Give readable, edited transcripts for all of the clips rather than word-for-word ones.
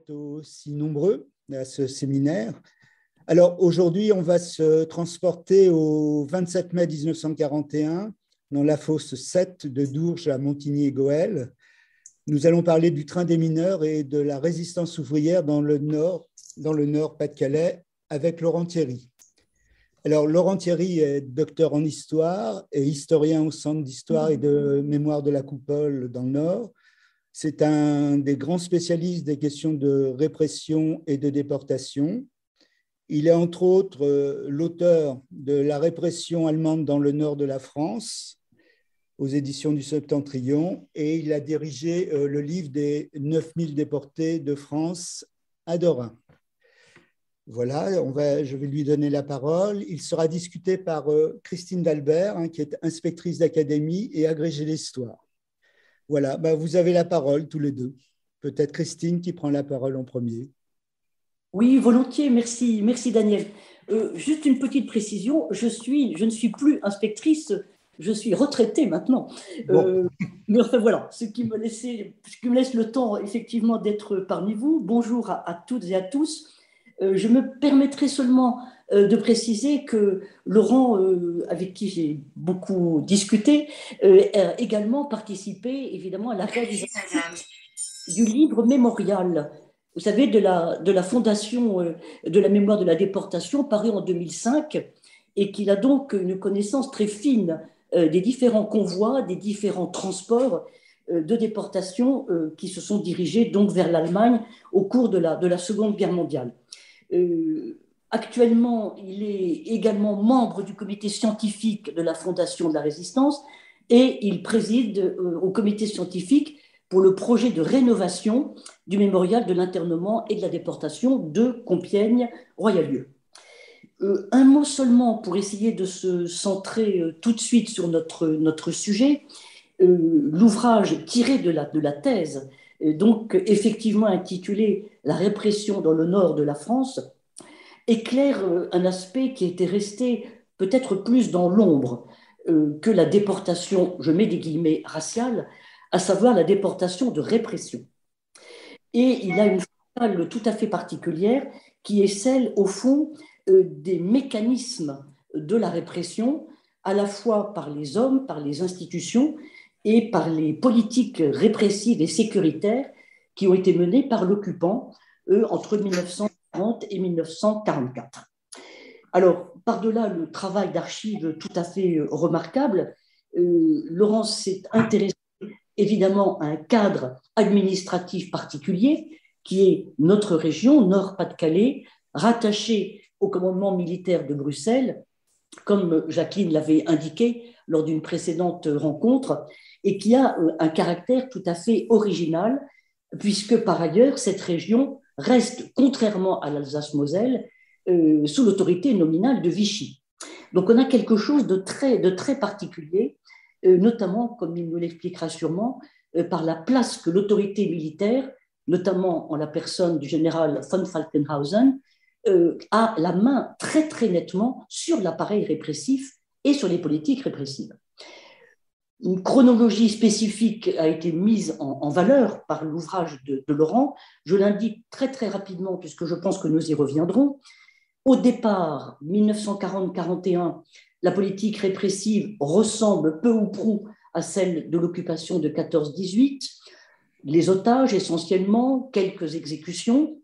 êtes aussi nombreux à ce séminaire. Alors aujourd'hui, on va se transporter au 27 mai 1941 dans la fosse 7 de Dourges à Montigny-et-Goël. Nous allons parler du train des mineurs et de la résistance ouvrière dans le Nord Pas-de-Calais avec Laurent Thierry. Alors, Laurent Thierry est docteur en histoire et historien au Centre d'histoire et de mémoire de la Coupole dans le Nord. C'est un des grands spécialistes des questions de répression et de déportation. Il est entre autres l'auteur de La répression allemande dans le nord de la France, aux éditions du Septentrion, et il a dirigé le livre des 9000 déportés de France à Dorin. Voilà, je vais lui donner la parole. Il sera discuté par Christine Dalbert, qui est inspectrice d'académie et agrégée d'histoire. Voilà, vous avez la parole tous les deux. Peut-être Christine qui prend la parole en premier. Oui, volontiers, merci Daniel. Juste une petite précision, je ne suis plus inspectrice, je suis retraitée maintenant. Bon. Mais enfin voilà, ce qui me laisse le temps effectivement d'être parmi vous. Bonjour à toutes et à tous. Je me permettrai seulement de préciser que Laurent, avec qui j'ai beaucoup discuté, a également participé évidemment à la réalisation du livre mémorial, vous savez, de la Fondation de la mémoire de la déportation, paru en 2005, et qu'il a donc une connaissance très fine des différents convois, des différents transports de déportation qui se sont dirigés donc vers l'Allemagne au cours de la Seconde Guerre mondiale. Actuellement, il est également membre du comité scientifique de la Fondation de la Résistance et il préside au comité scientifique pour le projet de rénovation du mémorial de l'internement et de la déportation de Compiègne-Royalieu. Un mot seulement pour essayer de se centrer tout de suite sur notre sujet. L'ouvrage tiré de la thèse, donc effectivement intitulé « La répression dans le nord de la France », éclaire un aspect qui était resté peut-être plus dans l'ombre que la déportation, je mets des guillemets, raciale, à savoir la déportation de répression. Et il a une focale tout à fait particulière qui est celle, au fond, des mécanismes de la répression, à la fois par les hommes, par les institutions et par les politiques répressives et sécuritaires qui ont été menées par l'occupant entre 1940 et 1944. Alors, par-delà le travail d'archives tout à fait remarquable, Laurent s'est intéressé évidemment à un cadre administratif particulier qui est notre région, Nord-Pas-de-Calais, rattachée au commandement militaire de Bruxelles, comme Jacqueline l'avait indiqué lors d'une précédente rencontre, et qui a un caractère tout à fait original, puisque par ailleurs, cette région reste, contrairement à l'Alsace-Moselle, sous l'autorité nominale de Vichy. Donc on a quelque chose de très particulier, notamment, comme il nous l'expliquera sûrement, par la place que l'autorité militaire, notamment en la personne du général von Falkenhausen, a la main très nettement sur l'appareil répressif et sur les politiques répressives. Une chronologie spécifique a été mise en valeur par l'ouvrage de Laurent. Je l'indique très rapidement puisque je pense que nous y reviendrons. Au départ, 1940-41, la politique répressive ressemble peu ou prou à celle de l'occupation de 14-18. Les otages essentiellement, quelques exécutions.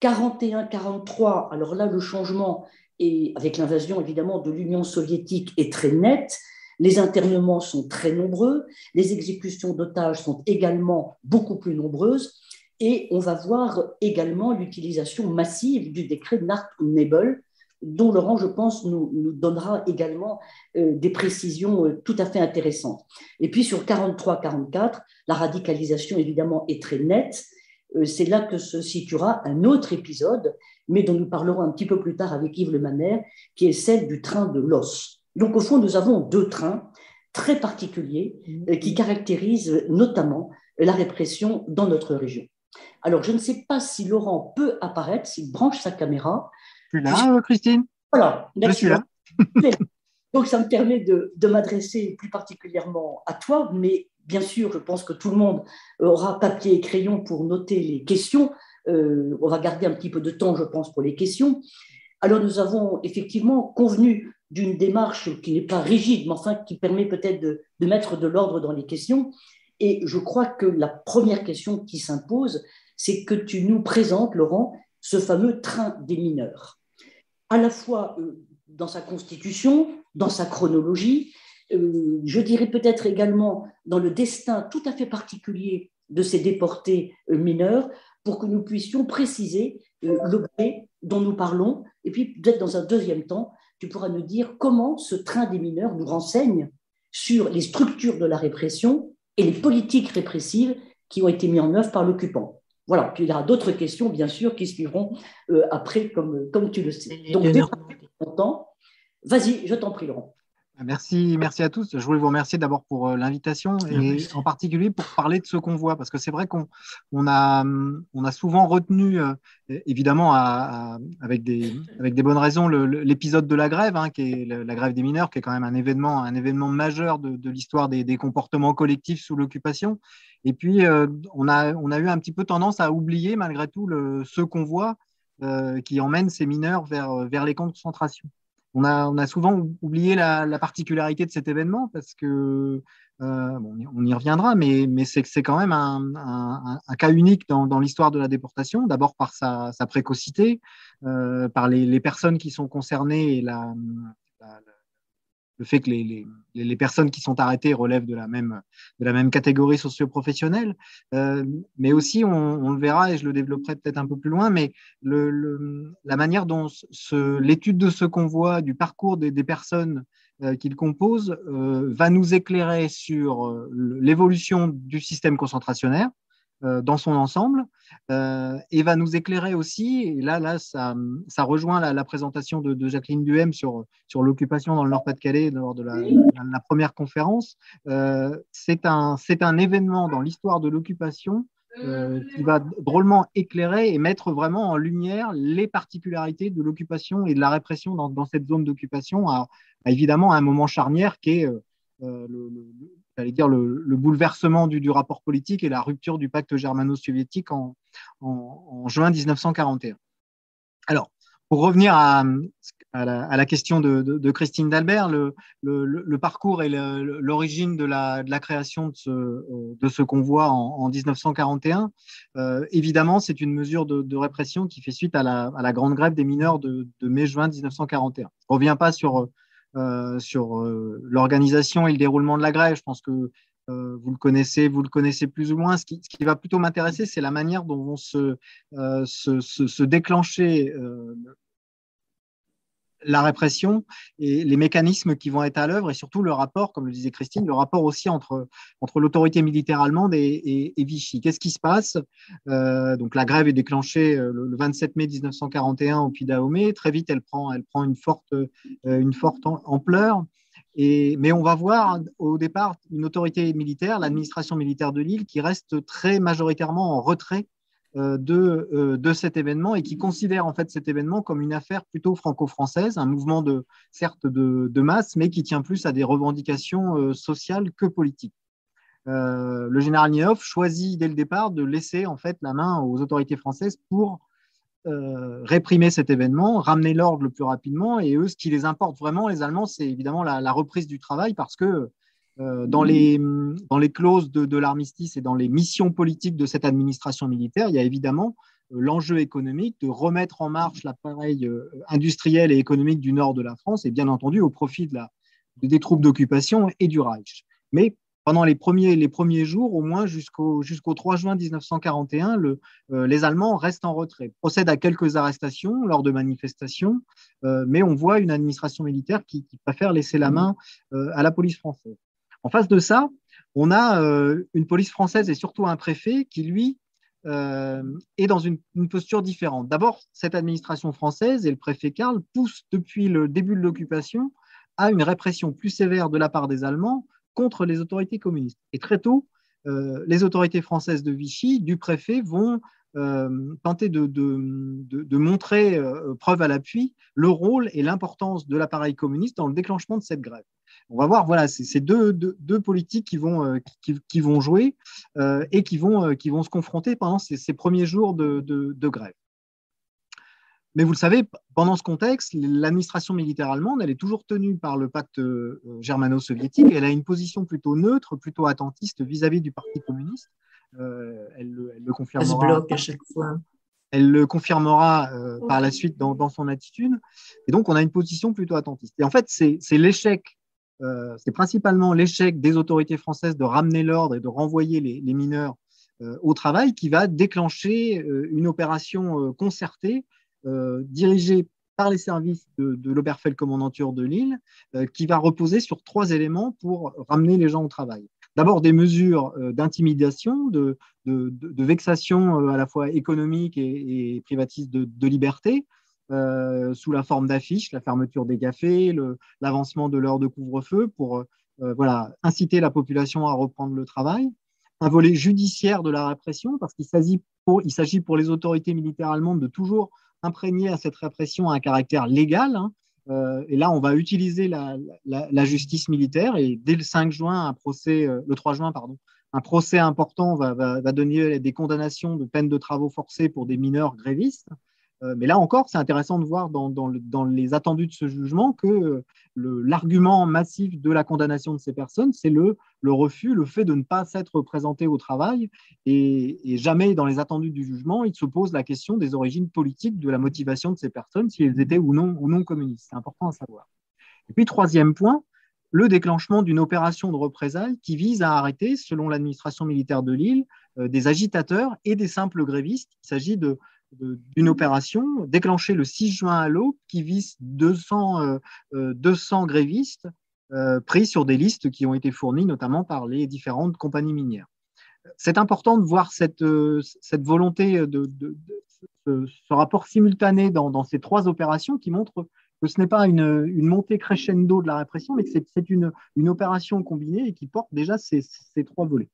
41-43, alors là le changement, et avec l'invasion évidemment de l'Union soviétique, est très net. Les internements sont très nombreux, les exécutions d'otages sont également beaucoup plus nombreuses, et on va voir également l'utilisation massive du décret Nacht und Nebel, dont Laurent, je pense, nous donnera également des précisions tout à fait intéressantes. Et puis sur 43-44, la radicalisation évidemment est très nette. C'est là que se situera un autre épisode, mais dont nous parlerons un petit peu plus tard avec Yves Le Maner, qui est celle du train de l'os. Donc au fond, nous avons deux trains très particuliers qui caractérisent notamment la répression dans notre région. Alors je ne sais pas si Laurent peut apparaître, s'il branche sa caméra. Tu es là, Christine? Voilà, merci. Je suis là. Donc ça me permet de m'adresser plus particulièrement à toi, mais bien sûr, je pense que tout le monde aura papier et crayon pour noter les questions. On va garder un petit peu de temps, je pense, pour les questions. Alors, nous avons effectivement convenu d'une démarche qui n'est pas rigide, mais enfin qui permet peut-être de mettre de l'ordre dans les questions. Et je crois que la première question qui s'impose, c'est que tu nous présentes, Laurent, ce fameux train des mineurs, à la fois dans sa constitution, dans sa chronologie, je dirais peut-être également dans le destin tout à fait particulier de ces déportés mineurs, pour que nous puissions préciser l'objet dont nous parlons. Et puis, peut-être dans un deuxième temps, tu pourras nous dire comment ce train des mineurs nous renseigne sur les structures de la répression et les politiques répressives qui ont été mises en œuvre par l'occupant. Voilà, puis il y aura d'autres questions, bien sûr, qui suivront après, comme tu le sais. Donc, déjà, longtemps. Vas-y, je t'en prie, Laurent. Merci à tous. Je voulais vous remercier d'abord pour l'invitation et en particulier pour parler de ce convoi, parce que c'est vrai qu'on a souvent retenu, évidemment avec des bonnes raisons, l'épisode de la grève, qui est la grève des mineurs, qui est quand même un événement majeur de l'histoire des comportements collectifs sous l'occupation. Et puis, on a eu un petit peu tendance à oublier malgré tout ce convoi qui emmène ces mineurs vers les camps de concentration. On a souvent oublié la particularité de cet événement parce que, on y reviendra, mais c'est quand même un cas unique dans l'histoire de la déportation, d'abord par sa précocité, par les personnes qui sont concernées et le fait que les personnes qui sont arrêtées relèvent de la même catégorie socio-professionnelle, mais aussi, on le verra et je le développerai peut-être un peu plus loin, mais la manière dont l'étude de ce convoi, du parcours des personnes qu'il compose, va nous éclairer sur l'évolution du système concentrationnaire dans son ensemble, et va nous éclairer aussi, et là ça rejoint la présentation de Jacqueline Duhem sur l'occupation dans le Nord-Pas-de-Calais lors de la première conférence. C'est un événement dans l'histoire de l'occupation qui va drôlement éclairer et mettre vraiment en lumière les particularités de l'occupation et de la répression dans cette zone d'occupation, évidemment à un moment charnière qui est le bouleversement du rapport politique et la rupture du pacte germano-soviétique en juin 1941. Alors, pour revenir à la question de Christine d'Albert, le parcours et l'origine de la création de ce convoi en 1941, évidemment, c'est une mesure de répression qui fait suite à la grande grève des mineurs de mai-juin 1941. Je ne reviens pas sur l'organisation et le déroulement de la grève. Je pense que vous le connaissez plus ou moins. Ce qui va plutôt m'intéresser, c'est la manière dont vont se déclencher la répression et les mécanismes qui vont être à l'œuvre, et surtout le rapport, comme le disait Christine, le rapport aussi entre l'autorité militaire allemande et Vichy. Qu'est-ce qui se passe? Donc la grève est déclenchée le 27 mai 1941 au Puy-Dahomey. Très vite, elle prend une forte ampleur. Mais on va voir au départ une autorité militaire, l'administration militaire de l'île, qui reste très majoritairement en retrait de cet événement et qui considère en fait cet événement comme une affaire plutôt franco-française, un mouvement certes de masse, mais qui tient plus à des revendications sociales que politiques. Le général Niehoff choisit dès le départ de laisser en fait la main aux autorités françaises pour réprimer cet événement, ramener l'ordre le plus rapidement, et eux, ce qui les importe vraiment, les Allemands, c'est évidemment la reprise du travail, parce que dans les clauses de l'armistice et dans les missions politiques de cette administration militaire, il y a évidemment l'enjeu économique de remettre en marche l'appareil industriel et économique du nord de la France, et bien entendu au profit des troupes d'occupation et du Reich. Mais pendant les premiers jours, au moins jusqu'au 3 juin 1941, les Allemands restent en retrait, procèdent à quelques arrestations lors de manifestations, mais on voit une administration militaire qui préfère laisser la main à la police française. En face de ça, on a une police française et surtout un préfet qui, lui, est dans une posture différente. D'abord, cette administration française et le préfet Karl poussent depuis le début de l'occupation à une répression plus sévère de la part des Allemands contre les autorités communistes. Et très tôt, les autorités françaises de Vichy, du préfet, vont tenter de montrer, preuve à l'appui, le rôle et l'importance de l'appareil communiste dans le déclenchement de cette grève. On va voir, voilà, c'est deux politiques qui vont jouer et qui vont se confronter pendant ces premiers jours de grève. Mais vous le savez, pendant ce contexte, l'administration militaire allemande, elle est toujours tenue par le pacte germano-soviétique. Elle a une position plutôt neutre, plutôt attentiste vis-à-vis du Parti communiste. Elle le confirmera. Elle se bloque à chaque fois. Elle le confirmera par la suite dans son attitude. Et donc, on a une position plutôt attentiste. Et en fait, c'est l'échec, c'est principalement l'échec des autorités françaises de ramener l'ordre et de renvoyer les mineurs au travail qui va déclencher une opération concertée dirigée par les services de l'Oberfeldkommandantur de Lille, qui va reposer sur 3 éléments pour ramener les gens au travail. D'abord, des mesures d'intimidation, de vexation à la fois économique et privative de liberté, sous la forme d'affiches, la fermeture des cafés, l'avancement de l'heure de couvre-feu pour inciter la population à reprendre le travail. Un volet judiciaire de la répression, parce qu'il s'agit pour les autorités militaires allemandes de toujours imprégner à cette répression un caractère légal. Et là, on va utiliser la justice militaire. Et dès le 5 juin, le 3 juin, un procès important va donner des condamnations de peine de travaux forcés pour des mineurs grévistes. Mais là encore, c'est intéressant de voir dans les attendus de ce jugement que l'argument massif de la condamnation de ces personnes, c'est le refus, le fait de ne pas s'être présenté au travail. Et jamais dans les attendus du jugement, il se pose la question des origines politiques de la motivation de ces personnes, si elles étaient ou non communistes. C'est important à savoir. Et puis, 3e point, le déclenchement d'une opération de représailles qui vise à arrêter, selon l'administration militaire de Lille, des agitateurs et des simples grévistes. Il s'agit d'une opération déclenchée le 6 juin à l'aube qui vise 200 grévistes pris sur des listes qui ont été fournies notamment par les différentes compagnies minières. C'est important de voir cette volonté, ce rapport simultané dans ces 3 opérations qui montre que ce n'est pas une montée crescendo de la répression, mais que c'est une opération combinée et qui porte déjà ces 3 volets.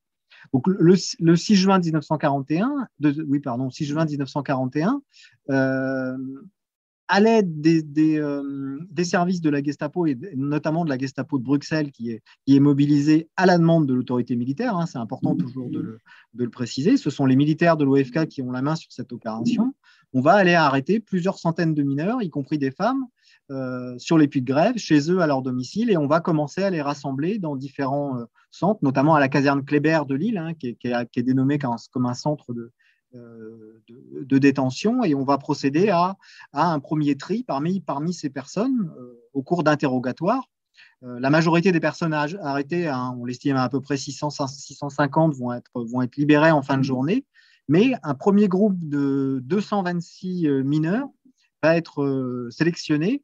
Donc, le 6 juin 1941, 6 juin 1941, à l'aide des services de la Gestapo et notamment de la Gestapo de Bruxelles qui est mobilisée à la demande de l'autorité militaire, c'est important toujours de le préciser, ce sont les militaires de l'OFK qui ont la main sur cette opération. On va aller arrêter plusieurs centaines de mineurs, y compris des femmes, sur les puits de grève, chez eux, à leur domicile, et on va commencer à les rassembler dans différents centres, notamment à la caserne Kléber de Lille, qui est dénommée comme un centre de détention, et on va procéder à un premier tri parmi ces personnes au cours d'interrogatoires. La majorité des personnes arrêtées, on l'estime à peu près 650, vont être libérées en fin de journée, mais un premier groupe de 226 mineurs va être sélectionné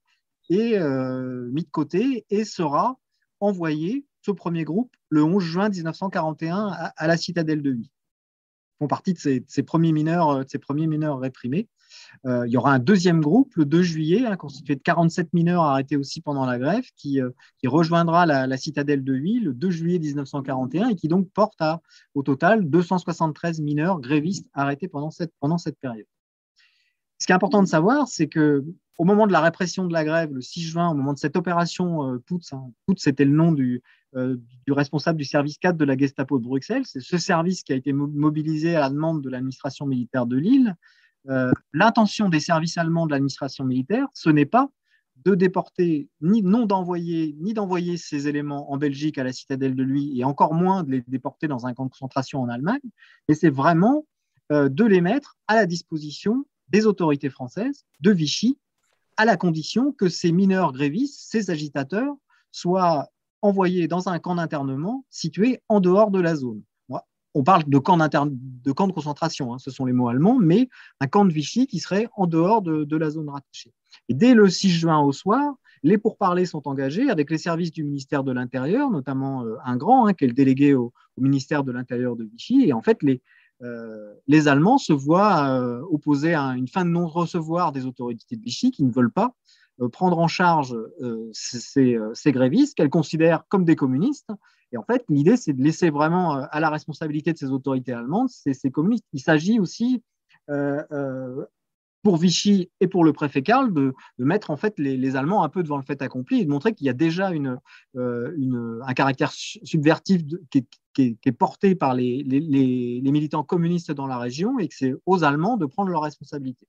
et mis de côté et sera envoyé, ce premier groupe, le 11 juin 1941 à la citadelle de Huy. Ils font partie de ces premiers mineurs réprimés. Il y aura un deuxième groupe le 2 juillet, constitué de 47 mineurs arrêtés aussi pendant la grève, qui rejoindra la citadelle de Huy le 2 juillet 1941 et qui donc porte au total 273 mineurs grévistes arrêtés pendant cette période. Ce qui est important de savoir, c'est qu'au moment de la répression de la grève, le 6 juin, au moment de cette opération Putz, c'était le nom du responsable du service 4 de la Gestapo de Bruxelles, c'est ce service qui a été mobilisé à la demande de l'administration militaire de Lille. L'intention des services allemands de l'administration militaire, ce n'est pas de déporter, ni d'envoyer ces éléments en Belgique à la citadelle de Huy, et encore moins de les déporter dans un camp de concentration en Allemagne, mais c'est vraiment de les mettre à la disposition des autorités françaises, de Vichy, à la condition que ces mineurs grévistes, ces agitateurs, soient envoyés dans un camp d'internement situé en dehors de la zone. On parle de camp de concentration, ce sont les mots allemands, mais un camp de Vichy qui serait en dehors de la zone rattachée. Et dès le 6 juin au soir, les pourparlers sont engagés avec les services du ministère de l'Intérieur, notamment un grand, qui est le délégué au ministère de l'Intérieur de Vichy. Et en fait, les Allemands se voient opposés à une fin de non-recevoir des autorités de Vichy qui ne veulent pas prendre en charge ces grévistes qu'elles considèrent comme des communistes. Et en fait, l'idée, c'est de laisser vraiment à la responsabilité de ces autorités allemandes ces communistes. Il s'agit aussi pour Vichy et pour le préfet Karl de mettre en fait les Allemands un peu devant le fait accompli et de montrer qu'il y a déjà un caractère subvertif qui est porté par les militants communistes dans la région et que c'est aux Allemands de prendre leurs responsabilités.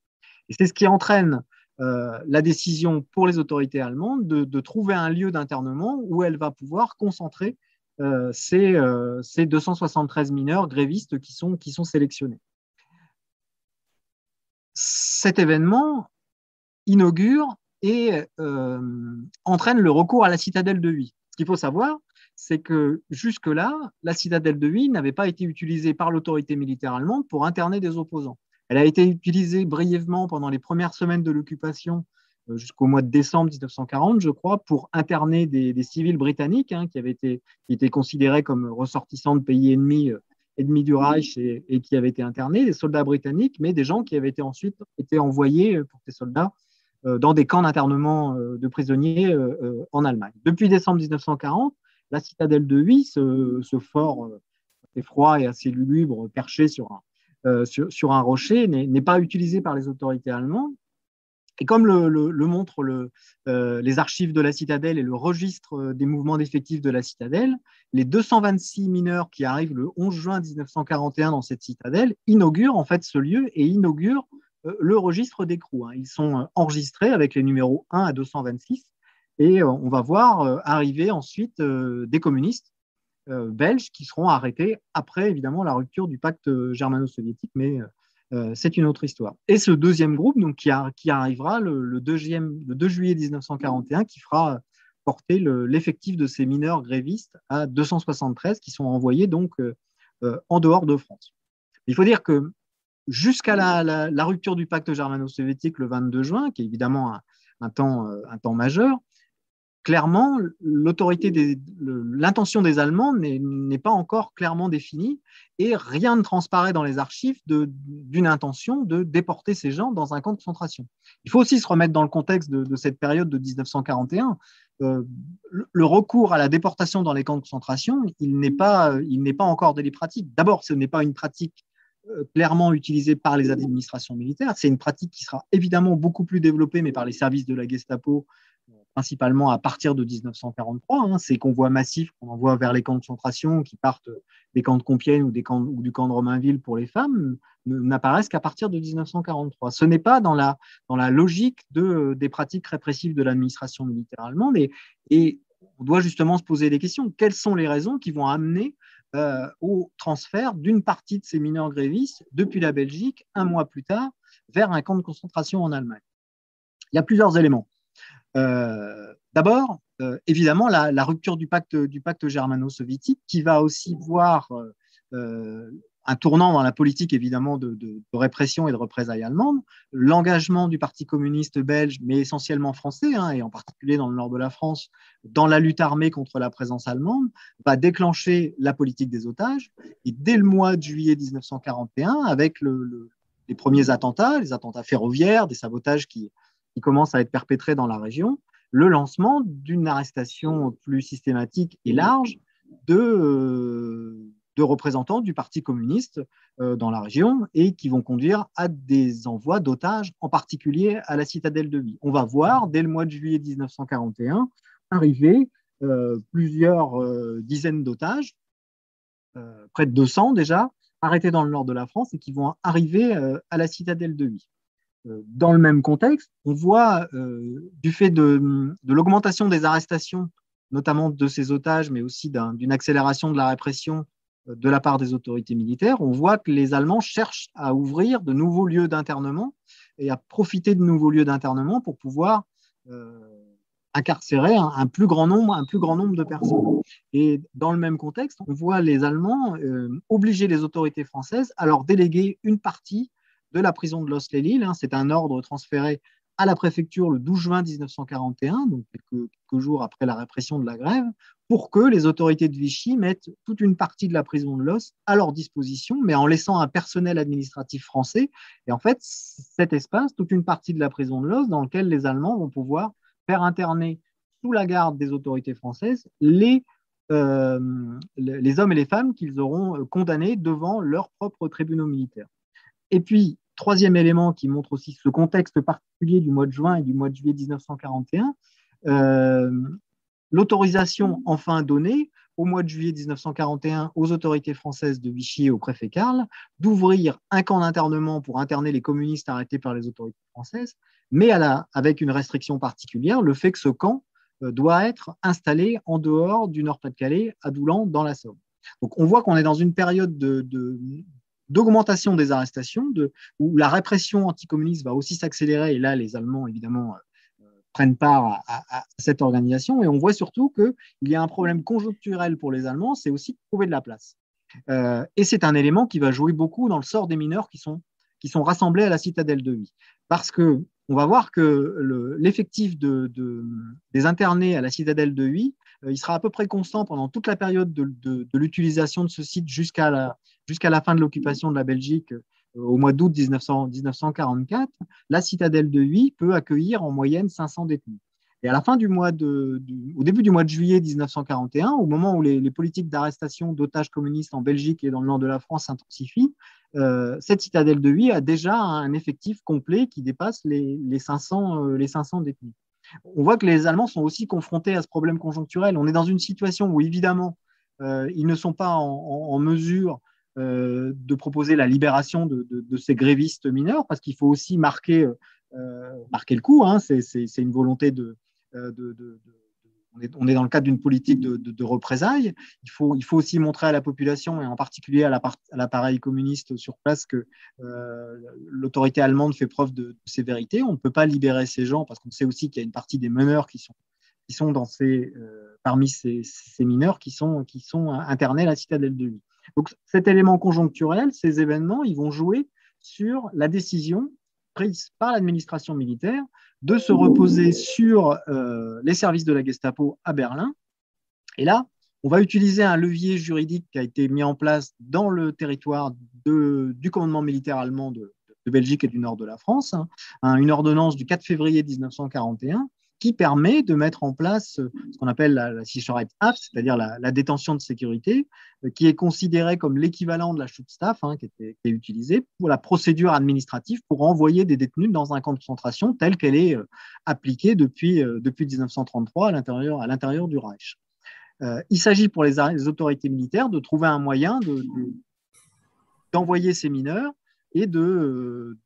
Et c'est ce qui entraîne la décision pour les autorités allemandes de trouver un lieu d'internement où elle va pouvoir concentrer ces 273 mineurs grévistes qui sont sélectionnés. Cet événement inaugure et entraîne le recours à la citadelle de Huy. Ce qu'il faut savoir, c'est que jusque-là, la citadelle de Huy n'avait pas été utilisée par l'autorité militaire allemande pour interner des opposants. Elle a été utilisée brièvement pendant les premières semaines de l'occupation jusqu'au mois de décembre 1940, je crois, pour interner des civils britanniques qui étaient considérés comme ressortissants de pays ennemis du Reich et qui avaient été internés, des soldats britanniques, mais des gens qui avaient ensuite été envoyés pour ces soldats dans des camps d'internement de prisonniers en Allemagne. Depuis décembre 1940, la citadelle de Huy, ce fort assez froid et assez lugubre perché sur un rocher, n'est pas utilisé par les autorités allemandes. Et comme le montrent les archives de la citadelle et le registre des mouvements d'effectifs de la citadelle, les 226 mineurs qui arrivent le 11 juin 1941 dans cette citadelle inaugurent en fait ce lieu et inaugurent le registre d'écrou. Ils sont enregistrés avec les numéros 1 à 226 et on va voir arriver ensuite des communistes belges qui seront arrêtés après évidemment la rupture du pacte germano-soviétique, mais c'est une autre histoire. Et ce deuxième groupe donc, qui arrivera le 2 juillet 1941, qui fera porter l'effectif de ces mineurs grévistes à 273 qui sont envoyés donc en dehors de France. Il faut dire que jusqu'à la rupture du pacte germano-soviétique le 22 juin, qui est évidemment un temps majeur, clairement, l'intention des Allemands n'est pas encore clairement définie et rien ne transparaît dans les archives d'une intention de déporter ces gens dans un camp de concentration. Il faut aussi se remettre dans le contexte de cette période de 1941. Le recours à la déportation dans les camps de concentration, il n'est pas encore délit pratique. D'abord, ce n'est pas une pratique clairement utilisée par les administrations militaires. C'est une pratique qui sera évidemment beaucoup plus développée, mais par les services de la Gestapo, principalement à partir de 1943, ces convois massifs qu'on envoie vers les camps de concentration qui partent des camps de Compiègne ou du camp de Romainville pour les femmes n'apparaissent qu'à partir de 1943. Ce n'est pas dans la logique des pratiques répressives de l'administration militaire allemande et on doit justement se poser des questions. Quelles sont les raisons qui vont amener au transfert d'une partie de ces mineurs grévistes depuis la Belgique, un mois plus tard, vers un camp de concentration en Allemagne? Il y a plusieurs éléments. D'abord, évidemment, la rupture du pacte germano-soviétique qui va aussi voir un tournant dans la politique évidemment de répression et de représailles allemandes, l'engagement du Parti communiste belge, mais essentiellement français, et en particulier dans le nord de la France, dans la lutte armée contre la présence allemande, va déclencher la politique des otages. Et dès le mois de juillet 1941, avec les premiers attentats, les attentats ferroviaires, des sabotages qui commencent à être perpétrés dans la région, le lancement d'une arrestation plus systématique et large de représentants du Parti communiste dans la région et qui vont conduire à des envois d'otages, en particulier à la citadelle de Huy. On va voir, dès le mois de juillet 1941, arriver plusieurs dizaines d'otages, près de 200 déjà, arrêtés dans le nord de la France et qui vont arriver à la citadelle de Huy. Dans le même contexte, on voit, du fait de l'augmentation des arrestations, notamment de ces otages, mais aussi d'une accélération de la répression de la part des autorités militaires, on voit que les Allemands cherchent à ouvrir de nouveaux lieux d'internement et à profiter de nouveaux lieux d'internement pour pouvoir incarcérer un plus grand nombre de personnes. Et dans le même contexte, on voit les Allemands obliger les autorités françaises à leur déléguer une partie de la prison de Los-les-Lilles. C'est un ordre transféré à la préfecture le 12 juin 1941, donc quelques jours après la répression de la grève, pour que les autorités de Vichy mettent toute une partie de la prison de Los à leur disposition, mais en laissant un personnel administratif français. Et en fait, cet espace, toute une partie de la prison de Los, dans lequel les Allemands vont pouvoir faire interner sous la garde des autorités françaises les hommes et les femmes qu'ils auront condamnés devant leurs propres tribunaux militaires. Et puis, troisième élément qui montre aussi ce contexte particulier du mois de juin et du mois de juillet 1941, l'autorisation enfin donnée au mois de juillet 1941 aux autorités françaises de Vichy et au préfet Karl d'ouvrir un camp d'internement pour interner les communistes arrêtés par les autorités françaises, mais avec une restriction particulière, le fait que ce camp doit être installé en dehors du Nord-Pas-de-Calais, à Doulan, dans la Somme. Donc on voit qu'on est dans une période d'augmentation des arrestations, où la répression anticommuniste va aussi s'accélérer, et là les Allemands évidemment prennent part à cette organisation, et on voit surtout qu'il y a un problème conjoncturel pour les Allemands, c'est aussi de trouver de la place. Et c'est un élément qui va jouer beaucoup dans le sort des mineurs qui sont rassemblés à la citadelle de Huy. Parce qu'on va voir que l'effectif des internés à la citadelle de Huy, il sera à peu près constant pendant toute la période de l'utilisation de ce site jusqu'à la fin de l'occupation de la Belgique au mois d'août 1944. La citadelle de Huy peut accueillir en moyenne 500 détenus. Et à la fin au début du mois de juillet 1941, au moment où les politiques d'arrestation d'otages communistes en Belgique et dans le nord de la France s'intensifient, cette citadelle de Huy a déjà un effectif complet qui dépasse les 500 détenus. On voit que les Allemands sont aussi confrontés à ce problème conjoncturel. On est dans une situation où, évidemment, ils ne sont pas en mesure de proposer la libération de ces grévistes mineurs, parce qu'il faut aussi marquer le coup. Hein. C'est une volonté on est dans le cadre d'une politique de représailles. Il faut aussi montrer à la population, et en particulier à l'appareil communiste sur place, que l'autorité allemande fait preuve de sévérité. On ne peut pas libérer ces gens, parce qu'on sait aussi qu'il y a une partie des meneurs qui sont parmi ces mineurs qui sont internés à la citadelle de Huy. Donc cet élément conjoncturel, ces événements, ils vont jouer sur la décision prise par l'administration militaire de se reposer sur les services de la Gestapo à Berlin. Et là, on va utiliser un levier juridique qui a été mis en place dans le territoire du commandement militaire allemand de Belgique et du nord de la France, une ordonnance du 4 février 1941 qui permet de mettre en place ce qu'on appelle la Sicherheitshaft, c'est-à-dire la détention de sécurité, qui est considérée comme l'équivalent de la Schutzstaff, qui est utilisée pour la procédure administrative pour envoyer des détenus dans un camp de concentration telle qu'elle est appliquée depuis 1933 à l'intérieur du Reich. Il s'agit pour les autorités militaires de trouver un moyen d'envoyer ces mineurs et de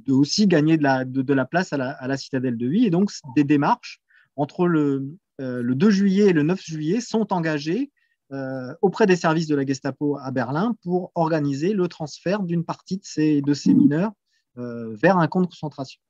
aussi gagner de la place à la citadelle de Huy. Et donc, des démarches entre le 2 juillet et le 9 juillet sont engagées auprès des services de la Gestapo à Berlin pour organiser le transfert d'une partie de ces mineurs vers un camp de concentration.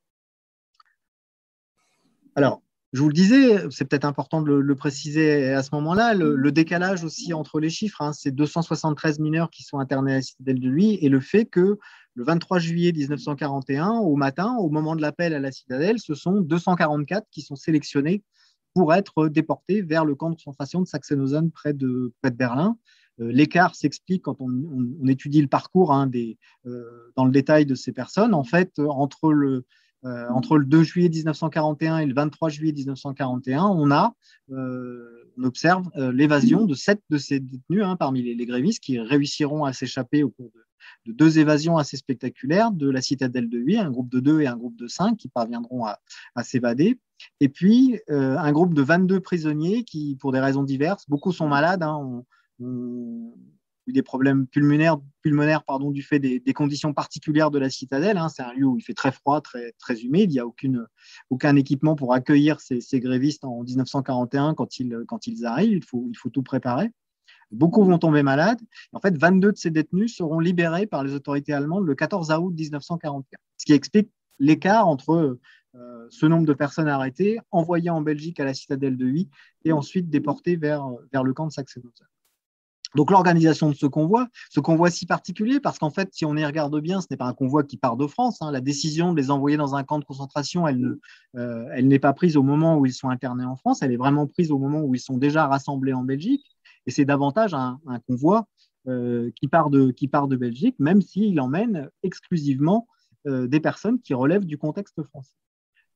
Alors, je vous le disais, c'est peut-être important de le préciser à ce moment-là, le décalage aussi entre les chiffres, c'est 273 mineurs qui sont internés à la citadelle de Huy, et le fait que le 23 juillet 1941, au matin, au moment de l'appel à la citadelle, ce sont 244 qui sont sélectionnés pour être déportés vers le camp de concentration de Sachsenhausen près de Berlin. L'écart s'explique quand on étudie le parcours dans le détail de ces personnes. En fait, entre le 2 juillet 1941 et le 23 juillet 1941, on observe l'évasion de 7 de ces détenus parmi les grévistes qui réussiront à s'échapper au cours de 2 évasions assez spectaculaires de la citadelle de Huy, un groupe de 2 et un groupe de 5 qui parviendront à s'évader. Et puis, un groupe de 22 prisonniers qui, pour des raisons diverses, beaucoup sont malades, ont eu des problèmes pulmonaires du fait des conditions particulières de la citadelle. C'est un lieu où il fait très froid, très, très humide. Il n'y a aucun équipement pour accueillir ces grévistes en 1941 quand ils arrivent. Il faut tout préparer. Beaucoup vont tomber malades. En fait, 22 de ces détenus seront libérés par les autorités allemandes le 14 août 1941, ce qui explique l'écart entre ce nombre de personnes arrêtées, envoyées en Belgique à la citadelle de Huy et ensuite déportées vers le camp de Sachsenhausen. Donc l'organisation de ce convoi si particulier, parce qu'en fait, si on y regarde bien, ce n'est pas un convoi qui part de France. La décision de les envoyer dans un camp de concentration, elle n'est pas prise au moment où ils sont internés en France, elle est vraiment prise au moment où ils sont déjà rassemblés en Belgique. Et c'est davantage un convoi qui part de Belgique, même s'il emmène exclusivement des personnes qui relèvent du contexte français.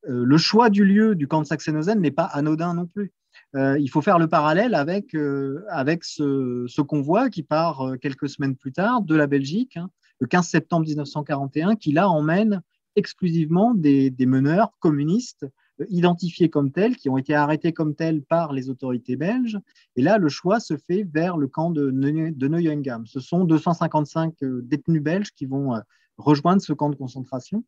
Le choix du lieu du camp de Sachsenhausen n'est pas anodin non plus. Il faut faire le parallèle avec ce convoi qui part quelques semaines plus tard de la Belgique le 15 septembre 1941, qui là emmène exclusivement des meneurs communistes identifiés comme tels, qui ont été arrêtés comme tels par les autorités belges. Et là, le choix se fait vers le camp de Neuengamme. Ce sont 255 détenus belges qui vont rejoindre ce camp de concentration.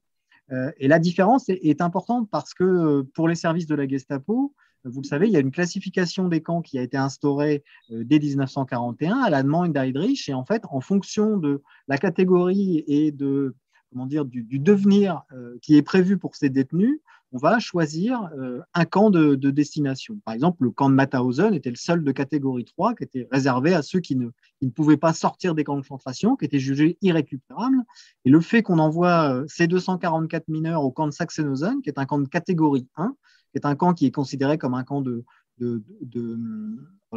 Et la différence est importante parce que pour les services de la Gestapo, vous le savez, il y a une classification des camps qui a été instaurée dès 1941 à la demande d'Heydrich. Et en fait, en fonction de la catégorie et de, comment dire, du devenir qui est prévu pour ces détenus, on va choisir un camp de destination. Par exemple, le camp de Mauthausen était le seul de catégorie 3 qui était réservé à ceux qui ne pouvaient pas sortir des camps de concentration, qui étaient jugés irrécupérables. Et le fait qu'on envoie ces 244 mineurs au camp de Sachsenhausen, qui est un camp de catégorie 1, qui est un camp qui est considéré comme un camp dans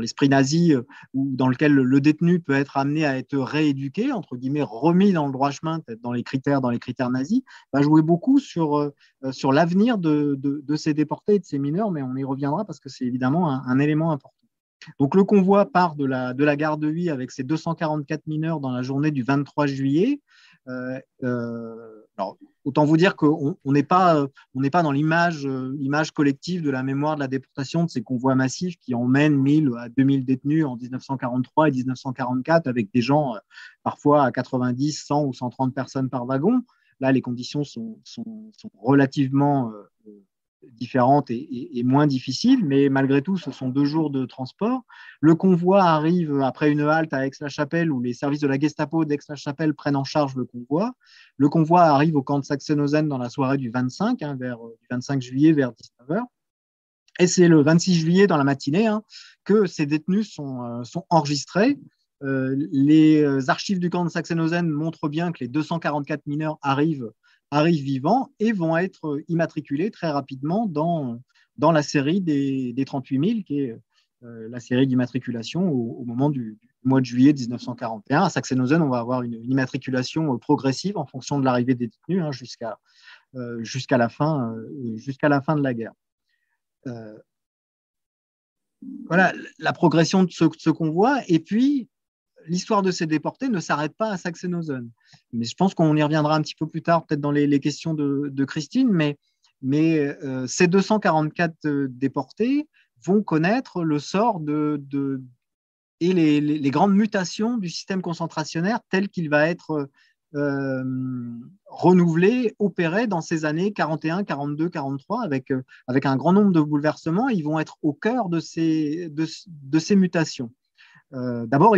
l'esprit nazi, dans lequel le détenu peut être amené à être rééduqué, entre guillemets, remis dans le droit chemin, peut-être dans les critères nazis, va jouer beaucoup sur l'avenir de ces déportés et de ces mineurs, mais on y reviendra parce que c'est évidemment un élément important. Donc le convoi part de la gare de Huy avec ses 244 mineurs dans la journée du 23 juillet. Alors, autant vous dire qu'on n'est pas dans l'image collective de la mémoire de la déportation de ces convois massifs qui emmènent 1000 à 2000 détenus en 1943 et 1944 avec des gens parfois à 90, 100 ou 130 personnes par wagon. Là, les conditions sont relativement différentes et moins difficiles, mais malgré tout, ce sont 2 jours de transport. Le convoi arrive après une halte à Aix-la-Chapelle où les services de la Gestapo d'Aix-la-Chapelle prennent en charge le convoi. Le convoi arrive au camp de Sachsenhausen dans la soirée du 25, du 25 juillet vers 19h. Et c'est le 26 juillet dans la matinée que ces détenus sont enregistrés. Les archives du camp de Sachsenhausen montrent bien que les 244 mineurs arrivent vivants et vont être immatriculés très rapidement dans la série des 38 000, qui est la série d'immatriculation au moment du mois de juillet 1941. À Sachsenhausen, on va avoir une immatriculation progressive en fonction de l'arrivée des détenus jusqu'à la fin de la guerre. Voilà la progression de ce convoi. Et puis, l'histoire de ces déportés ne s'arrête pas à Sachsenhausen. Mais je pense qu'on y reviendra un petit peu plus tard, peut-être dans les questions de Christine, mais ces 244 déportés vont connaître le sort et les grandes mutations du système concentrationnaire tel qu'il va être renouvelé, opéré dans ces années 41, 42, 43, avec un grand nombre de bouleversements. Ils vont être au cœur de ces mutations. D'abord,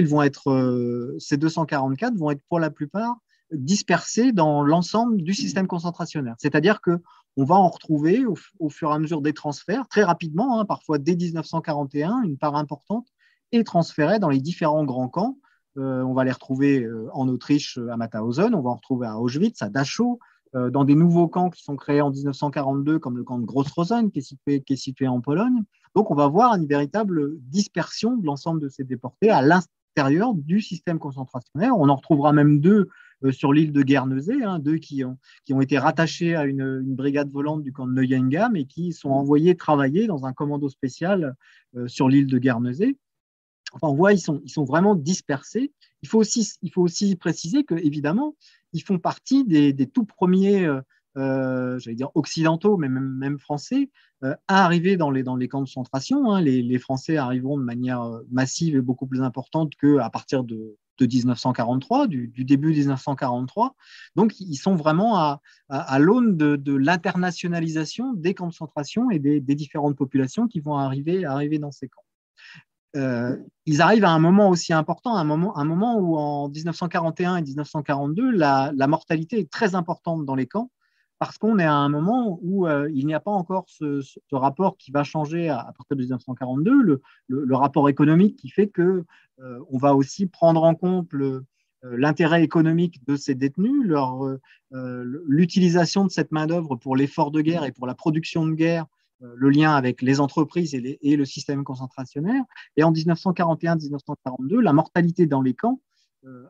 ces 244 vont être pour la plupart dispersés dans l'ensemble du système concentrationnaire. C'est-à-dire qu'on va en retrouver au fur et à mesure des transferts, très rapidement, parfois dès 1941, une part importante est transférée dans les différents grands camps. On va les retrouver en Autriche à Mauthausen, on va en retrouver à Auschwitz, à Dachau, dans des nouveaux camps qui sont créés en 1942, comme le camp de Gross-Rosen, qui est situé en Pologne. Donc, on va voir une véritable dispersion de l'ensemble de ces déportés à l'intérieur du système concentrationnaire. On en retrouvera même 2 sur l'île de Guernesey, 2 qui ont été rattachés à une brigade volante du camp de Neuengamme et qui sont envoyés travailler dans un commando spécial sur l'île de Guernesey. Enfin, on voit, ils sont vraiment dispersés. Il faut aussi préciser qu'évidemment, ils font partie des tout premiers, j'allais dire occidentaux, mais même français, à arriver dans les camps de concentration. Les Français arriveront de manière massive et beaucoup plus importante qu'à partir de 1943, du début 1943. Donc, ils sont vraiment à l'aune de l'internationalisation des camps de concentration et des différentes populations qui vont arriver dans ces camps. Ils arrivent à un moment aussi important, un moment où en 1941 et 1942, la mortalité est très importante dans les camps, parce qu'on est à un moment où il n'y a pas encore ce rapport qui va changer à partir de 1942, le rapport économique qui fait qu'on va aussi prendre en compte l'intérêt économique de ces détenus, l'utilisation de cette main-d'œuvre pour l'effort de guerre et pour la production de guerre, le lien avec les entreprises et le système concentrationnaire. Et en 1941-1942, la mortalité dans les camps,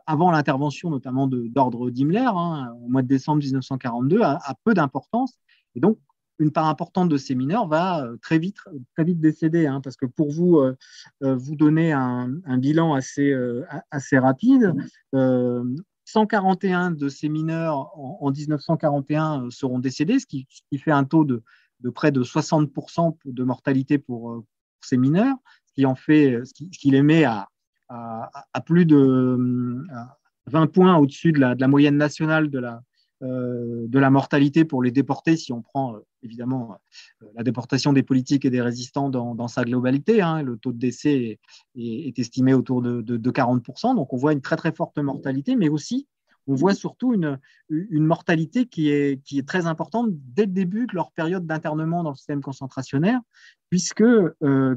avant l'intervention notamment d'ordre d'Himmler, au mois de décembre 1942, a peu d'importance. Et donc, une part importante de ces mineurs va très vite décéder, parce que pour vous donner un bilan assez rapide, 141 de ces mineurs en 1941 seront décédés, ce qui fait un taux de près de 60% de mortalité pour ces mineurs, ce qui les met à plus de 20 points au-dessus de la moyenne nationale de la mortalité pour les déportés, si on prend évidemment la déportation des politiques et des résistants dans sa globalité. Le taux de décès est estimé autour de 40%. Donc on voit une très très forte mortalité, mais aussi on voit surtout une mortalité qui est très importante dès le début de leur période d'internement dans le système concentrationnaire, puisque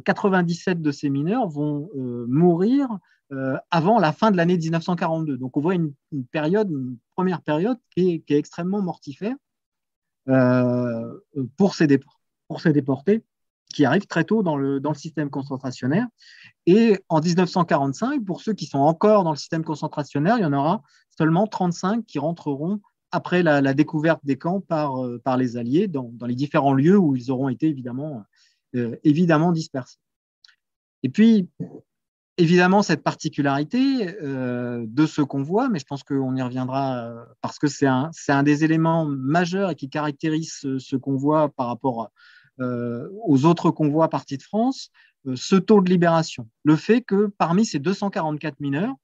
97 de ces mineurs vont mourir avant la fin de l'année 1942. Donc on voit une première période qui est extrêmement mortifère pour ces déportés qui arrivent très tôt dans le système concentrationnaire. Et en 1945, pour ceux qui sont encore dans le système concentrationnaire, il y en aura seulement 35 qui rentreront après la découverte des camps par les Alliés dans les différents lieux où ils auront été évidemment dispersés. Et puis, évidemment, cette particularité de ce convoi, mais je pense qu'on y reviendra parce que c'est un des éléments majeurs et qui caractérise ce convoi par rapport aux autres convois partis de France, ce taux de libération. Le fait que parmi ces 244 mineurs,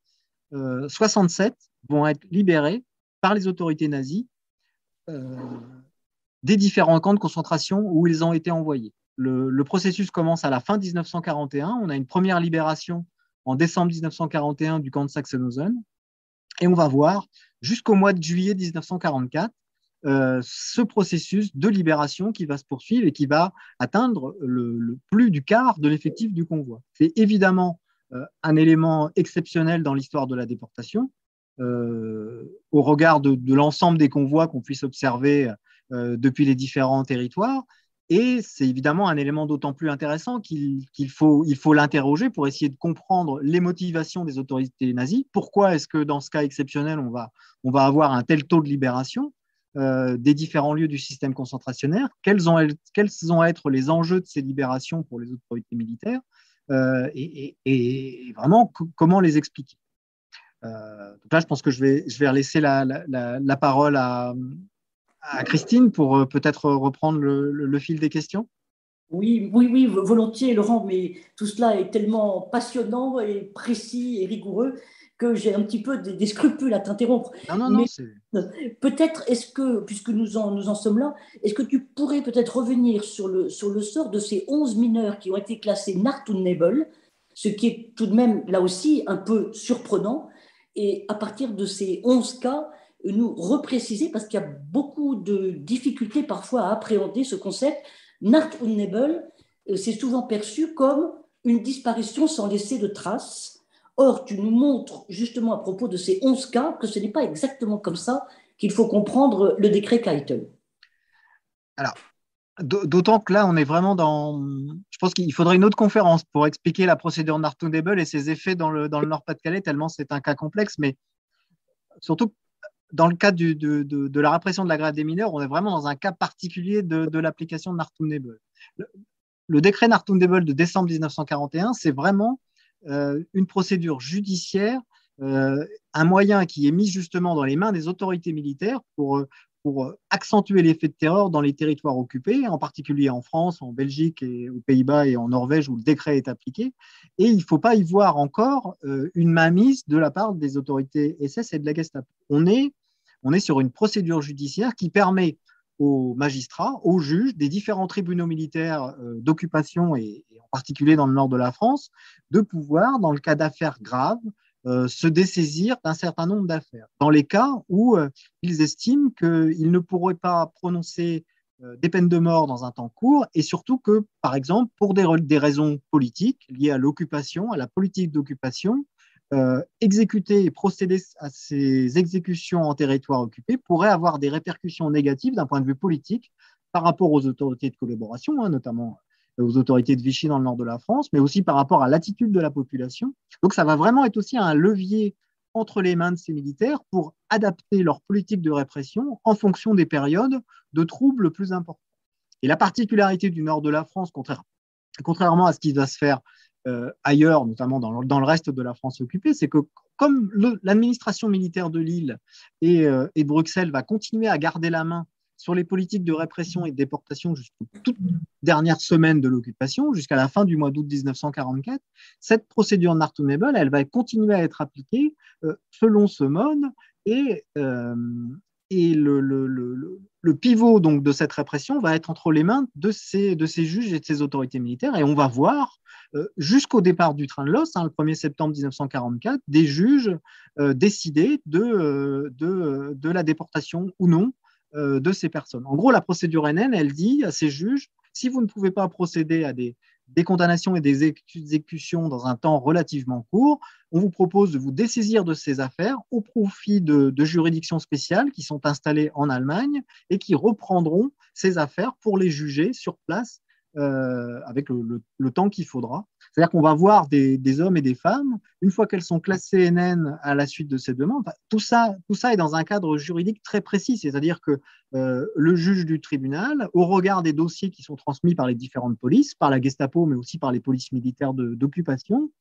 67 vont être libérés par les autorités nazies des différents camps de concentration où ils ont été envoyés. Le processus commence à la fin 1941. On a une première libération en décembre 1941 du camp de Sachsenhausen. Et on va voir jusqu'au mois de juillet 1944 ce processus de libération qui va se poursuivre et qui va atteindre plus du quart de l'effectif du convoi. C'est évidemment un élément exceptionnel dans l'histoire de la déportation, au regard de l'ensemble des convois qu'on puisse observer depuis les différents territoires. Et c'est évidemment un élément d'autant plus intéressant qu'il faut l'interroger pour essayer de comprendre les motivations des autorités nazies. Pourquoi est-ce que dans ce cas exceptionnel, on va avoir un tel taux de libération des différents lieux du système concentrationnaire? Quels vont être les enjeux de ces libérations pour les autorités militaires et vraiment comment les expliquer? Donc là, je pense que je vais laisser la parole à Christine pour peut-être reprendre le fil des questions. Oui, volontiers, Laurent, mais tout cela est tellement passionnant et précis et rigoureux que j'ai un petit peu des scrupules à t'interrompre. Non, peut-être, puisque nous en sommes là, est-ce que tu pourrais peut-être revenir sur le sort de ces 11 mineurs qui ont été classés Nacht und Nebel, ce qui est tout de même, là aussi, un peu surprenant, et à partir de ces 11 cas, nous repréciser, parce qu'il y a beaucoup de difficultés parfois à appréhender ce concept. Nacht und Nebel, c'est souvent perçu comme une disparition sans laisser de traces. Or, tu nous montres justement à propos de ces 11 cas que ce n'est pas exactement comme ça qu'il faut comprendre le décret Keitel. Alors, d'autant que là, on est vraiment dans… Je pense qu'il faudrait une autre conférence pour expliquer la procédure Nacht und Nebel et ses effets dans le Nord-Pas-de-Calais, tellement c'est un cas complexe. Mais surtout, dans le cas de la répression de la grève des mineurs, on est vraiment dans un cas particulier de l'application de Nacht und Nebel. Le décret Nacht und Nebel de décembre 1941, c'est vraiment une procédure judiciaire, un moyen qui est mis justement dans les mains des autorités militaires pour accentuer l'effet de terreur dans les territoires occupés, en particulier en France, en Belgique, et aux Pays-Bas et en Norvège où le décret est appliqué. Et il ne faut pas y voir encore une mainmise de la part des autorités SS et de la Gestapo. On est sur une procédure judiciaire qui permet aux magistrats, aux juges des différents tribunaux militaires d'occupation et en particulier dans le nord de la France, de pouvoir, dans le cas d'affaires graves, se dessaisir d'un certain nombre d'affaires. Dans les cas où ils estiment qu'ils ne pourraient pas prononcer des peines de mort dans un temps court et surtout que, par exemple, pour des raisons politiques liées à l'occupation, à la politique d'occupation, exécuter et procéder à ces exécutions en territoire occupé pourrait avoir des répercussions négatives d'un point de vue politique par rapport aux autorités de collaboration, notamment aux autorités de Vichy dans le nord de la France, mais aussi par rapport à l'attitude de la population. Donc ça va vraiment être aussi un levier entre les mains de ces militaires pour adapter leur politique de répression en fonction des périodes de troubles plus importants. Et la particularité du nord de la France, contrairement à ce qui va se faire ailleurs, notamment dans le reste de la France occupée, c'est que comme l'administration militaire de Lille et de Bruxelles va continuer à garder la main sur les politiques de répression et de déportation jusqu'aux toutes dernières semaines de l'occupation, jusqu'à la fin du mois d'août 1944, cette procédure Nacht-und-Nebel, elle va continuer à être appliquée selon ce mode et le pivot donc, de cette répression va être entre les mains de ces juges et de ces autorités militaires. Et on va voir, jusqu'au départ du train de l'os, le 1er septembre 1944, des juges décider de la déportation ou non de ces personnes. En gros, la procédure NN, elle dit à ces juges, si vous ne pouvez pas procéder à des condamnations et des exécutions dans un temps relativement court, on vous propose de vous dessaisir de ces affaires au profit de juridictions spéciales qui sont installées en Allemagne et qui reprendront ces affaires pour les juger sur place avec le temps qu'il faudra. C'est-à-dire qu'on va voir des hommes et des femmes, une fois qu'elles sont classées NN à la suite de ces demandes, tout ça est dans un cadre juridique très précis, c'est-à-dire que le juge du tribunal, au regard des dossiers qui sont transmis par les différentes polices, par la Gestapo, mais aussi par les polices militaires d'occupation,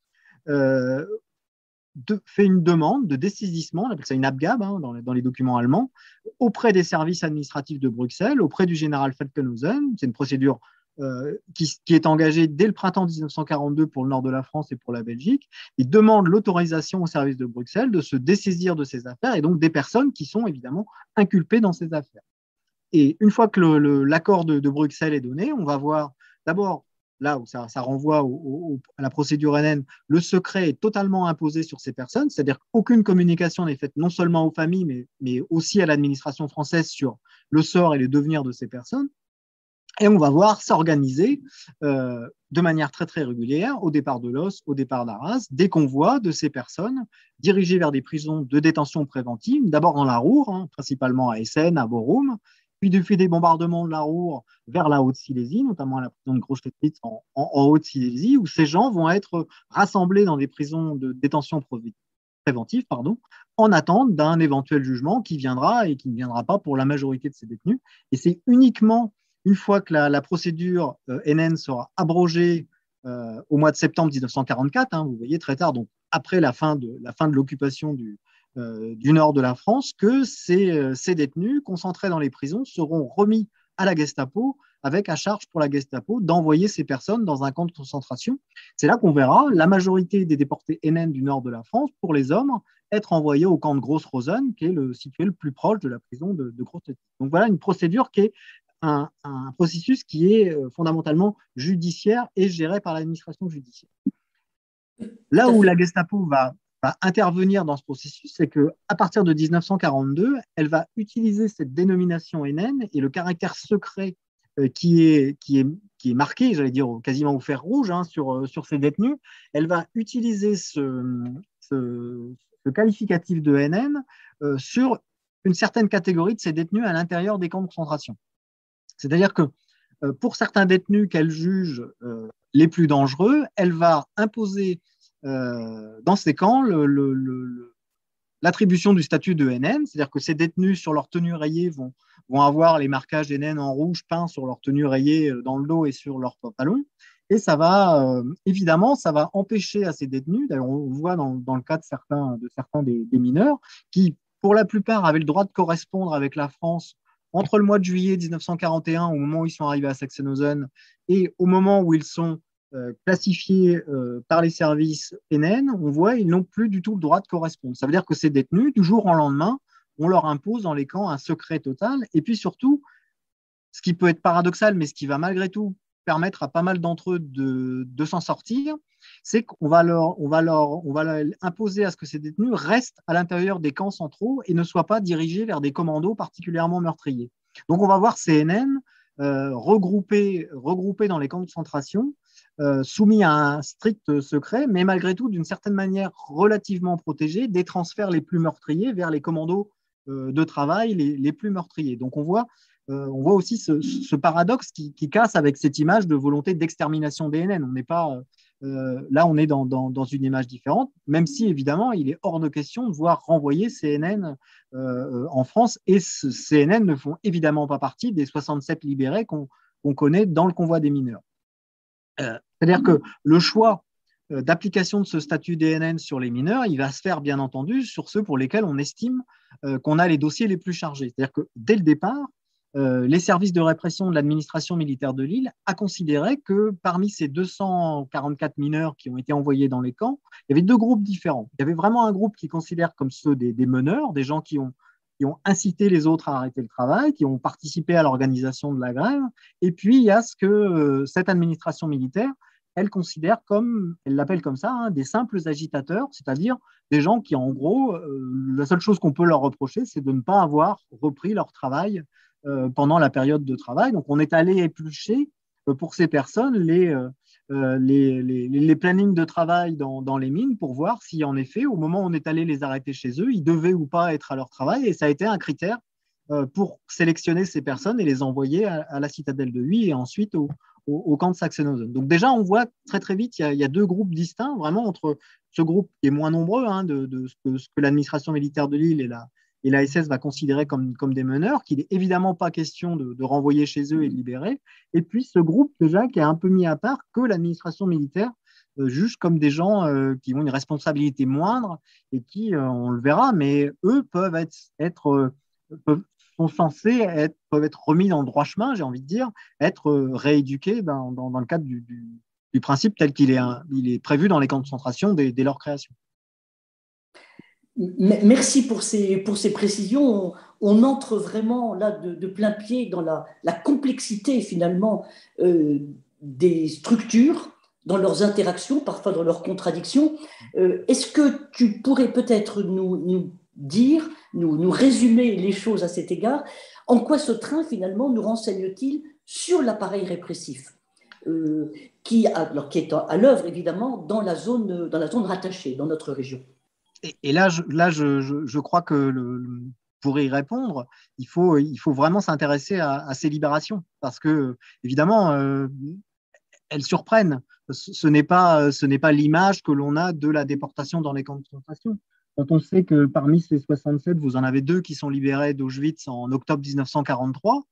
fait une demande de dessaisissement, on appelle ça une Abgabe dans les documents allemands, auprès des services administratifs de Bruxelles, auprès du général Falkenhausen. C'est une procédure qui est engagée dès le printemps 1942 pour le nord de la France et pour la Belgique. Il demande l'autorisation au service de Bruxelles de se dessaisir de ces affaires et donc des personnes qui sont évidemment inculpées dans ces affaires. Et une fois que l'accord de Bruxelles est donné, on va voir d'abord, là où ça renvoie à la procédure NN, le secret est totalement imposé sur ces personnes, c'est-à-dire qu'aucune communication n'est faite non seulement aux familles, mais aussi à l'administration française sur le sort et le devenir de ces personnes. Et on va voir s'organiser de manière très très régulière, au départ de Los, au départ d'Arras, des convois de ces personnes dirigés vers des prisons de détention préventive, d'abord dans la Ruhr, principalement à Essen, à Bochum, puis depuis des bombardements de la Ruhr vers la Haute-Silésie, notamment à la prison de Groß-Teplitz en Haute-Silésie, où ces gens vont être rassemblés dans des prisons de détention préventive, en attente d'un éventuel jugement qui viendra et qui ne viendra pas pour la majorité de ces détenus. Et c'est uniquement une fois que la procédure NN sera abrogée au mois de septembre 1944, vous voyez, très tard, donc après la fin de l'occupation du nord de la France, que ces détenus concentrés dans les prisons seront remis à la Gestapo avec à charge pour la Gestapo d'envoyer ces personnes dans un camp de concentration. C'est là qu'on verra la majorité des déportés NN du nord de la France, pour les hommes, être envoyés au camp de Gross-Rosen, qui est situé le plus proche de la prison de Groß-Teplitz. Donc voilà une procédure qui est un processus qui est fondamentalement judiciaire et géré par l'administration judiciaire. Là où la Gestapo va intervenir dans ce processus, c'est qu'à partir de 1942, elle va utiliser cette dénomination NN et le caractère secret qui est marqué, j'allais dire quasiment au fer rouge, sur ces détenus. Elle va utiliser ce qualificatif de NN sur une certaine catégorie de ces détenus à l'intérieur des camps de concentration. C'est-à-dire que pour certains détenus qu'elle juge les plus dangereux, elle va imposer dans ces camps l'attribution du statut de NN, c'est-à-dire que ces détenus sur leur tenue rayée vont avoir les marquages NN en rouge peints sur leur tenue rayée dans le dos et sur leur pantalon. Et ça va, évidemment, ça va empêcher à ces détenus, d'ailleurs on voit dans le cas de certains des mineurs, qui pour la plupart avaient le droit de correspondre avec la France entre le mois de juillet 1941, au moment où ils sont arrivés à Sachsenhausen, et au moment où ils sont classifiés par les services NN, on voit qu'ils n'ont plus du tout le droit de correspondre. Ça veut dire que ces détenus, du jour au lendemain, on leur impose dans les camps un secret total. Et puis surtout, ce qui peut être paradoxal, mais ce qui va malgré tout permettre à pas mal d'entre eux de s'en sortir, c'est qu'on va leur imposer à ce que ces détenus restent à l'intérieur des camps centraux et ne soient pas dirigés vers des commandos particulièrement meurtriers. Donc on va voir ces NN regroupés dans les camps de concentration, soumis à un strict secret, mais malgré tout, d'une certaine manière, relativement protégés, des transferts les plus meurtriers vers les commandos de travail les plus meurtriers. Donc on voit aussi ce paradoxe qui casse avec cette image de volonté d'extermination des NN. On n'est pas là, on est dans une image différente, même si évidemment il est hors de question de voir renvoyer ces NN en France, et ces NN ne font évidemment pas partie des 67 libérés qu'on connaît dans le convoi des mineurs. C'est-à-dire que le choix d'application de ce statut DNN sur les mineurs, il va se faire bien entendu sur ceux pour lesquels on estime qu'on a les dossiers les plus chargés. C'est-à-dire que dès le départ, les services de répression de l'administration militaire de Lille a considéré que parmi ces 244 mineurs qui ont été envoyés dans les camps, il y avait deux groupes différents. Il y avait vraiment un groupe qui considère comme ceux des meneurs, des gens qui ont incité les autres à arrêter le travail, qui ont participé à l'organisation de la grève. Et puis, il y a ce que cette administration militaire, elle considère comme, elle l'appelle comme ça, hein, des simples agitateurs, c'est-à-dire des gens qui, en gros, la seule chose qu'on peut leur reprocher, c'est de ne pas avoir repris leur travail pendant la période de travail. Donc, on est allé éplucher pour ces personnes les plannings de travail dans les mines pour voir si, en effet, au moment où on est allé les arrêter chez eux, ils devaient ou pas être à leur travail. Et ça a été un critère pour sélectionner ces personnes et les envoyer à la citadelle de Huy et ensuite au camp de Sachsenhausen. Donc déjà, on voit très très vite, il y a deux groupes distincts, vraiment entre ce groupe qui est moins nombreux, hein, de ce que l'administration militaire de Lille et la SS va considérer comme des meneurs, qu'il n'est évidemment pas question de renvoyer chez eux et de libérer, et puis ce groupe déjà qui est un peu mis à part, que l'administration militaire juge comme des gens qui ont une responsabilité moindre et qui, on le verra, mais eux peuvent sont censés peuvent être remis dans le droit chemin, j'ai envie de dire, être rééduqués dans le cadre du principe tel qu'il est prévu dans les camps de concentration dès leur création. Merci pour ces précisions. On entre vraiment là de plein pied dans la complexité finalement des structures, dans leurs interactions, parfois dans leurs contradictions. Est-ce que tu pourrais peut-être nous dire, nous résumer les choses à cet égard? En quoi ce train finalement nous renseigne-t-il sur l'appareil répressif qui est à l'œuvre évidemment dans la zone rattachée, dans notre région? Et là, je crois que pour y répondre, il faut vraiment s'intéresser à ces libérations parce que, évidemment, elles surprennent. Ce n'est pas l'image que l'on a de la déportation dans les camps de concentration. Quand on sait que parmi ces 67, vous en avez 2 qui sont libérés d'Auschwitz en octobre 1943,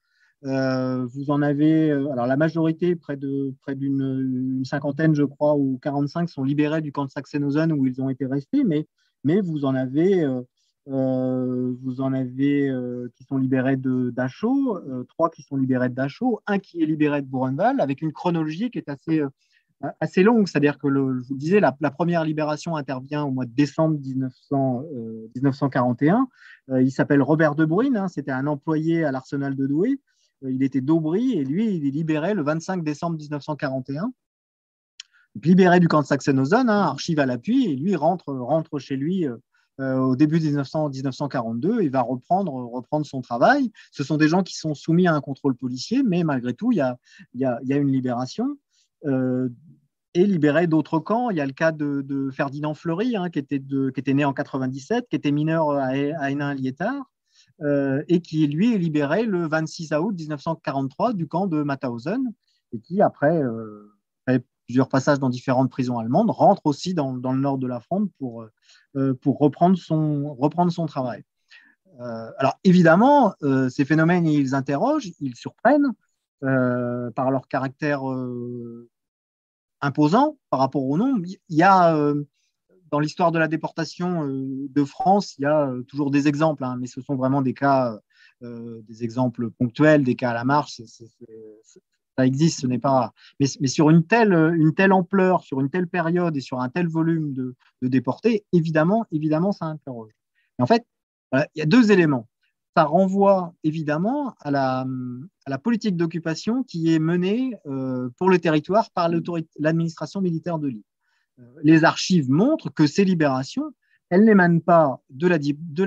vous en avez, alors la majorité, près d'une cinquantaine, je crois, ou 45, sont libérés du camp de Sachsenhausen où ils ont été restés, mais vous en avez qui sont libérés de Dachau, 3 qui sont libérés de Dachau, 1 qui est libéré de Buchenwald, avec une chronologie qui est assez longue. C'est-à-dire que, je vous disais, la première libération intervient au mois de décembre 1941. Il s'appelle Robert De Bruyne, hein, c'était un employé à l'arsenal de Douai. Il était d'Aubry et lui, il est libéré le 25 décembre 1941. Libéré du camp de Sachsenhausen, hein, archive à l'appui, et lui rentre chez lui au début 1942, il va reprendre son travail. Ce sont des gens qui sont soumis à un contrôle policier, mais malgré tout, il y a une libération. Et libéré d'autres camps, il y a le cas de Ferdinand Fleury, hein, qui était né en 97, qui était mineur à Hénin-Liétard, et qui, lui, est libéré le 26 août 1943 du camp de Mauthausen, et qui, après plusieurs passages dans différentes prisons allemandes, rentre aussi dans le nord de la France pour reprendre son travail. Alors évidemment, ces phénomènes, ils interrogent, ils surprennent par leur caractère imposant par rapport au nombre. Il y a dans l'histoire de la déportation de France, il y a toujours des exemples, hein, mais ce sont vraiment des cas, des exemples ponctuels, des cas à la marche. Ça existe, ce n'est pas. Mais sur une telle ampleur, sur une telle période et sur un tel volume de déportés, évidemment, ça interroge. Et en fait, voilà, il y a 2 éléments. Ça renvoie évidemment à la politique d'occupation qui est menée pour le territoire par l'administration militaire de Lille. Les archives montrent que ces libérations, elles n'émanent pas de la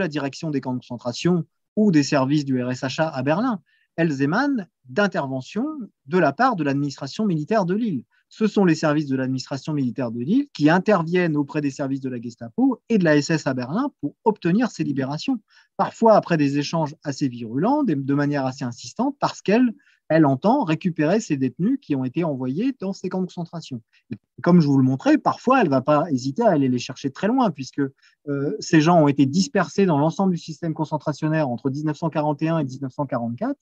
direction des camps de concentration ou des services du RSHA à Berlin. Elles émanent d'interventions de la part de l'administration militaire de Lille. Ce sont les services de l'administration militaire de Lille qui interviennent auprès des services de la Gestapo et de la SS à Berlin pour obtenir ces libérations, parfois après des échanges assez virulents, de manière assez insistante, parce qu'elle entend récupérer ces détenus qui ont été envoyés dans ces camps de concentration. Et comme je vous le montrais, parfois, elle ne va pas hésiter à aller les chercher très loin, puisque ces gens ont été dispersés dans l'ensemble du système concentrationnaire entre 1941 et 1944,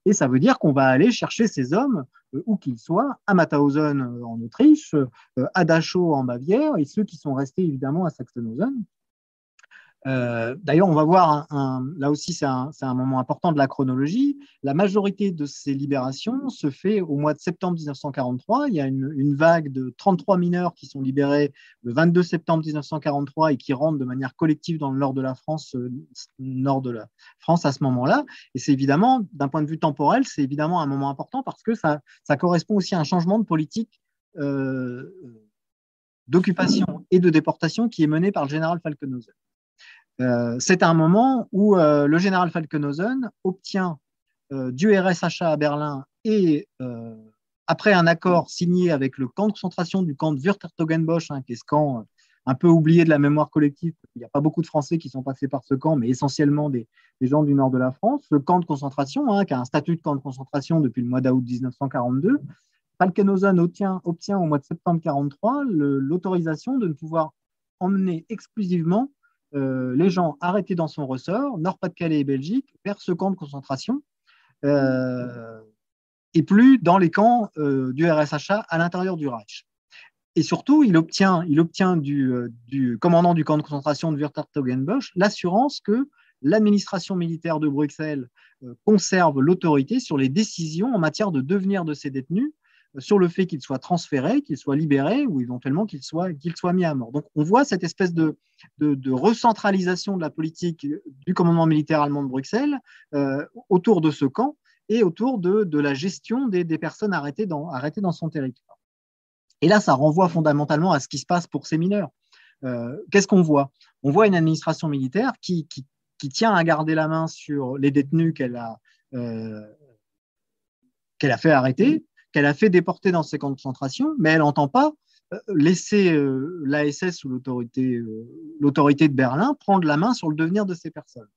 Et ça veut dire qu'on va aller chercher ces hommes, où qu'ils soient, à Mauthausen en Autriche, à Dachau en Bavière, et ceux qui sont restés évidemment à Sachsenhausen. D'ailleurs, on va voir, là aussi c'est un moment important de la chronologie, la majorité de ces libérations se fait au mois de septembre 1943. Il y a une vague de 33 mineurs qui sont libérés le 22 septembre 1943 et qui rentrent de manière collective dans le nord de la France, à ce moment-là. Et c'est évidemment, d'un point de vue temporel, c'est évidemment un moment important parce que ça correspond aussi à un changement de politique d'occupation et de déportation qui est mené par le général Falkenhausen. C'est un moment où le général Falkenhausen obtient du RSHA à Berlin et après un accord signé avec le camp de concentration du camp de Würth-Hertogenbosch, qui est ce camp un peu oublié de la mémoire collective. Il n'y a pas beaucoup de Français qui sont passés par ce camp, mais essentiellement des gens du nord de la France. Ce camp de concentration, qui a un statut de camp de concentration depuis le mois d'août 1942, Falkenhausen obtient au mois de septembre 1943 l'autorisation de ne pouvoir emmener exclusivement les gens arrêtés dans son ressort, Nord-Pas-de-Calais et Belgique, vers ce camp de concentration, et plus dans les camps du RSHA à l'intérieur du Reich. Et surtout, il obtient du commandant du camp de concentration de Würth-Hertogenbosch l'assurance que l'administration militaire de Bruxelles conserve l'autorité sur les décisions en matière de devenir de ces détenus, sur le fait qu'ils soient transférés, qu'ils soient libérés ou éventuellement qu'ils soient mis à mort. Donc, on voit cette espèce de recentralisation de la politique du commandement militaire allemand de Bruxelles autour de ce camp et autour de la gestion des personnes arrêtées dans son territoire. Et là, ça renvoie fondamentalement à ce qui se passe pour ces mineurs. Qu'est-ce qu'on voit? On voit une administration militaire qui tient à garder la main sur les détenus qu'elle a fait arrêter, qu'elle a fait déporter dans ces camps de concentration, mais elle n'entend pas laisser l'ASS ou l'autorité de Berlin prendre la main sur le devenir de ces personnes.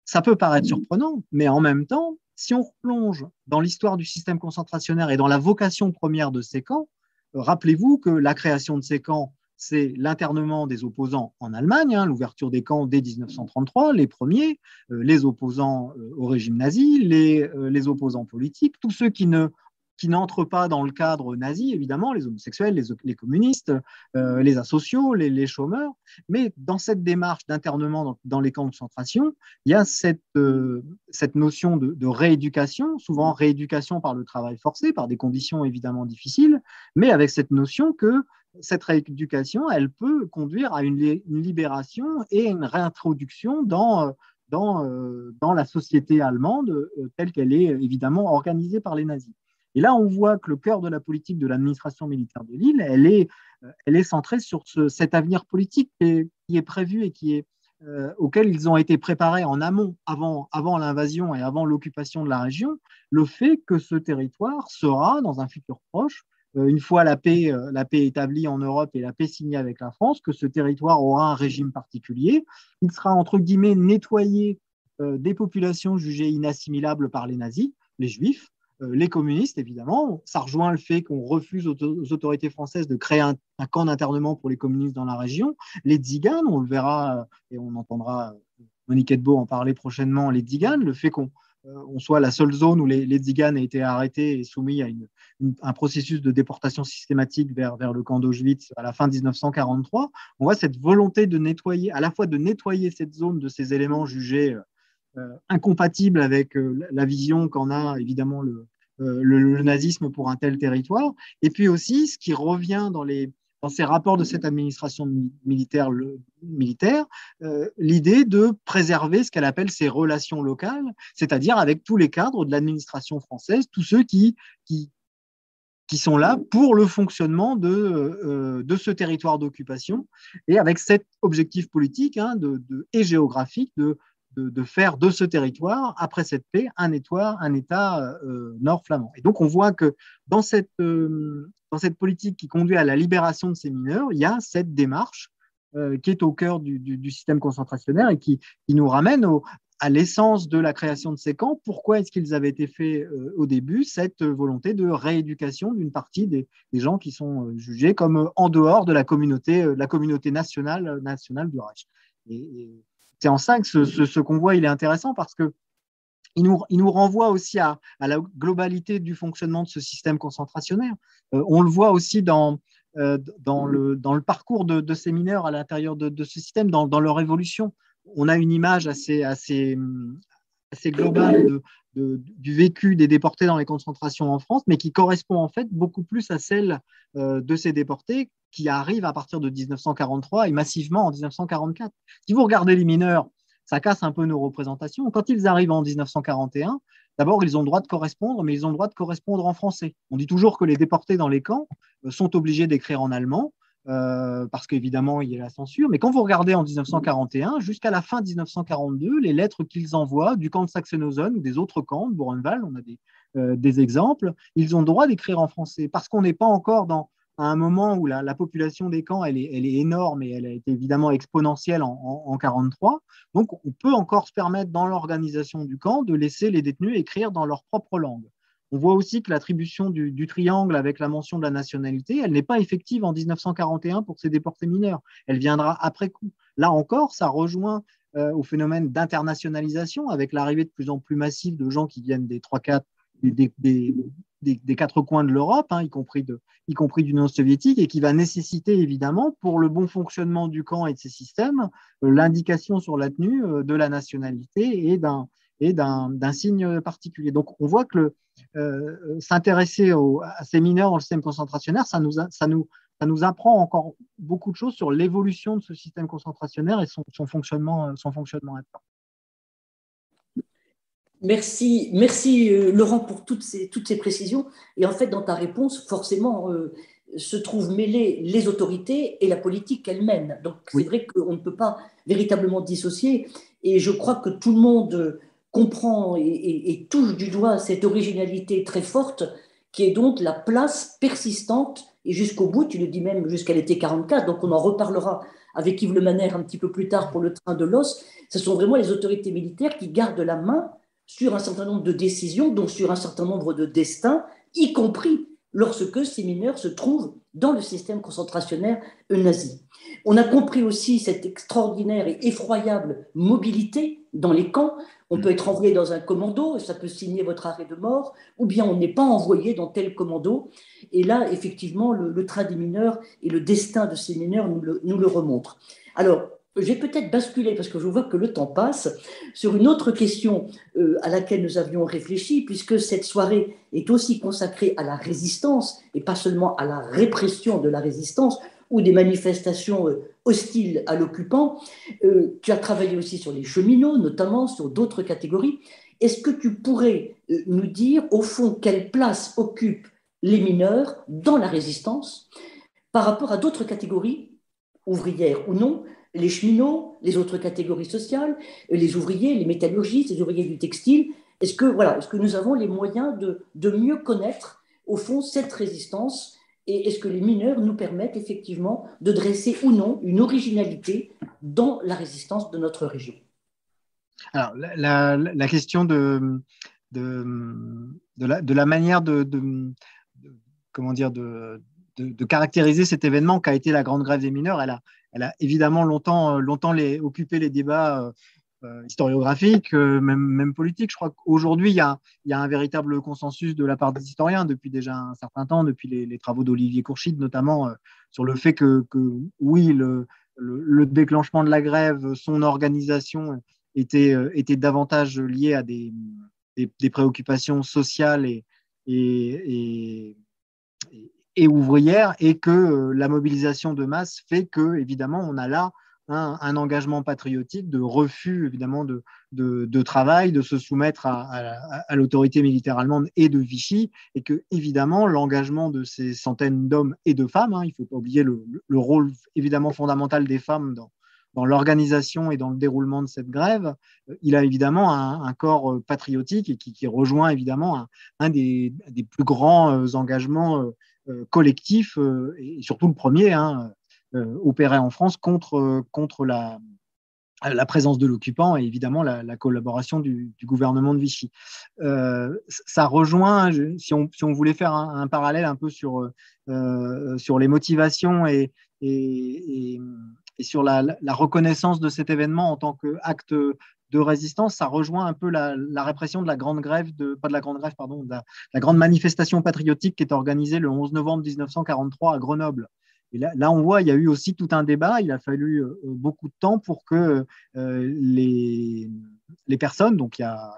Ça peut paraître surprenant, mais en même temps, si on replonge dans l'histoire du système concentrationnaire et dans la vocation première de ces camps, rappelez-vous que la création de ces camps, c'est l'internement des opposants en Allemagne, l'ouverture des camps dès 1933, les premiers, les opposants au régime nazi, les opposants politiques, tous ceux qui n'entrent pas dans le cadre nazi, évidemment, les homosexuels, les communistes, les asociaux, les chômeurs. Mais dans cette démarche d'internement dans les camps de concentration, il y a cette notion de rééducation, souvent rééducation par le travail forcé, par des conditions évidemment difficiles, mais avec cette notion que cette rééducation, elle peut conduire à une libération et une réintroduction dans la société allemande telle qu'elle est évidemment organisée par les nazis. Et là, on voit que le cœur de la politique de l'administration militaire de Lille, elle est centrée sur cet avenir politique qui est prévu et auquel ils ont été préparés en amont, avant l'invasion et avant l'occupation de la région, le fait que ce territoire sera, dans un futur proche, une fois la paix établie en Europe et la paix signée avec la France, que ce territoire aura un régime particulier. Il sera, entre guillemets, nettoyé des populations jugées inassimilables par les nazis, les juifs, les communistes, évidemment. Ça rejoint le fait qu'on refuse aux autorités françaises de créer un camp d'internement pour les communistes dans la région. Les Tziganes, on le verra et on entendra Monique Edbeau en parler prochainement, les Tziganes, le fait qu'on soit la seule zone où les Tziganes aient été arrêtés et soumis à un processus de déportation systématique vers le camp d'Auschwitz à la fin 1943. On voit cette volonté de nettoyer, à la fois de nettoyer cette zone de ces éléments jugés incompatible avec la vision qu'en a évidemment le nazisme pour un tel territoire, et puis aussi ce qui revient dans ces rapports de cette administration militaire, l'idée de préserver ce qu'elle appelle ses relations locales, c'est-à-dire avec tous les cadres de l'administration française, tous ceux qui sont là pour le fonctionnement de ce territoire d'occupation, et avec cet objectif politique et géographique de faire de ce territoire, après cette paix, un État nord-flamand. Et donc, on voit que dans cette politique qui conduit à la libération de ces mineurs, il y a cette démarche qui est au cœur du système concentrationnaire et qui nous ramène à l'essence de la création de ces camps. Pourquoi est-ce qu'ils avaient été faits au début? Cette volonté de rééducation d'une partie des gens qui sont jugés comme en dehors de la communauté nationale du Reich. Et c'est en ça que ce convoi il est intéressant parce que il nous renvoie aussi à la globalité du fonctionnement de ce système concentrationnaire. On le voit aussi dans le parcours de ces mineurs à l'intérieur de ce système, dans leur évolution. On a une image assez globale du vécu des déportés dans les concentrations en France, mais qui correspond en fait beaucoup plus à celle de ces déportés qui arrivent à partir de 1943 et massivement en 1944. Si vous regardez les mineurs, ça casse un peu nos représentations. Quand ils arrivent en 1941, d'abord, ils ont le droit de correspondre, mais ils ont le droit de correspondre en français. On dit toujours que les déportés dans les camps sont obligés d'écrire en allemand, parce qu'évidemment, il y a la censure. Mais quand vous regardez en 1941, jusqu'à la fin 1942, les lettres qu'ils envoient du camp de Sachsenhausen ou des autres camps, de Buchenwald, on a des exemples, ils ont le droit d'écrire en français, parce qu'on n'est pas encore à un moment où la population des camps, elle est énorme et elle a été évidemment exponentielle en 1943. Donc, on peut encore se permettre, dans l'organisation du camp, de laisser les détenus écrire dans leur propre langue. On voit aussi que l'attribution du triangle avec la mention de la nationalité, elle n'est pas effective en 1941 pour ces déportés mineurs. Elle viendra après coup. Là encore, ça rejoint au phénomène d'internationalisation avec l'arrivée de plus en plus massive de gens qui viennent des 3-4 des quatre coins de l'Europe, hein, y compris de l'Union soviétique, et qui va nécessiter évidemment, pour le bon fonctionnement du camp et de ses systèmes, l'indication sur la tenue de la nationalité et d'un signe particulier. Donc on voit que s'intéresser à ces mineurs dans le système concentrationnaire, ça nous apprend encore beaucoup de choses sur l'évolution de ce système concentrationnaire et son fonctionnement interne. Merci, Laurent, pour toutes ces précisions. Et en fait, dans ta réponse, forcément, se trouvent mêlées les autorités et la politique qu'elles mènent. Donc, c'est vrai qu'on ne peut pas véritablement dissocier. Et je crois que tout le monde comprend et touche du doigt cette originalité très forte qui est donc la place persistante et jusqu'au bout, tu le dis même jusqu'à l'été 44, donc on en reparlera avec Yves Le Maner un petit peu plus tard pour le train de l'os. Ce sont vraiment les autorités militaires qui gardent la main sur un certain nombre de décisions, donc sur un certain nombre de destins, y compris lorsque ces mineurs se trouvent dans le système concentrationnaire nazi. On a compris aussi cette extraordinaire et effroyable mobilité dans les camps. On peut être envoyé dans un commando, ça peut signer votre arrêt de mort, ou bien on n'est pas envoyé dans tel commando. Et là, effectivement, le train des mineurs et le destin de ces mineurs nous le remontrent. Alors, j'ai peut-être basculé, parce que je vois que le temps passe, sur une autre question à laquelle nous avions réfléchi, puisque cette soirée est aussi consacrée à la résistance, et pas seulement à la répression de la résistance, ou des manifestations hostiles à l'occupant. Tu as travaillé aussi sur les cheminots, notamment sur d'autres catégories. Est-ce que tu pourrais nous dire, au fond, quelle place occupent les mineurs dans la résistance par rapport à d'autres catégories, ouvrières ou non, les cheminots, les autres catégories sociales, les ouvriers, les métallurgistes, les ouvriers du textile? Est-ce que nous avons les moyens de mieux connaître, au fond, cette résistance? Et est-ce que les mineurs nous permettent effectivement de dresser ou non une originalité dans la résistance de notre région? Alors, la question de la manière comment dire, de caractériser cet événement qu'a été la Grande Grève des mineurs, elle a évidemment longtemps occupé les débats historiographiques, même politiques. Je crois qu'aujourd'hui, il y a un véritable consensus de la part des historiens depuis déjà un certain temps, depuis les travaux d'Olivier Courchide notamment, sur le fait que oui, le déclenchement de la grève, son organisation était davantage lié à des préoccupations sociales et ouvrières, et que la mobilisation de masse fait que, évidemment, on a là un engagement patriotique de refus, évidemment, de travail, de se soumettre à l'autorité militaire allemande et de Vichy, et que, évidemment, l'engagement de ces centaines d'hommes et de femmes, il ne faut pas oublier le rôle, évidemment, fondamental des femmes dans l'organisation et dans le déroulement de cette grève, il a évidemment un corps patriotique et qui rejoint évidemment un des plus grands engagements collectifs, et surtout le premier, opéré en France contre la présence de l'occupant et évidemment la collaboration du gouvernement de Vichy. Ça rejoint, si on voulait faire un parallèle un peu sur les motivations et sur la reconnaissance de cet événement en tant qu'acte de résistance, ça rejoint un peu la répression de la grande grève, pas de la grande grève, pardon, de la grande manifestation patriotique qui est organisée le 11 novembre 1943 à Grenoble. Et là, on voit, il y a eu aussi tout un débat. Il a fallu beaucoup de temps pour que les personnes, donc il y a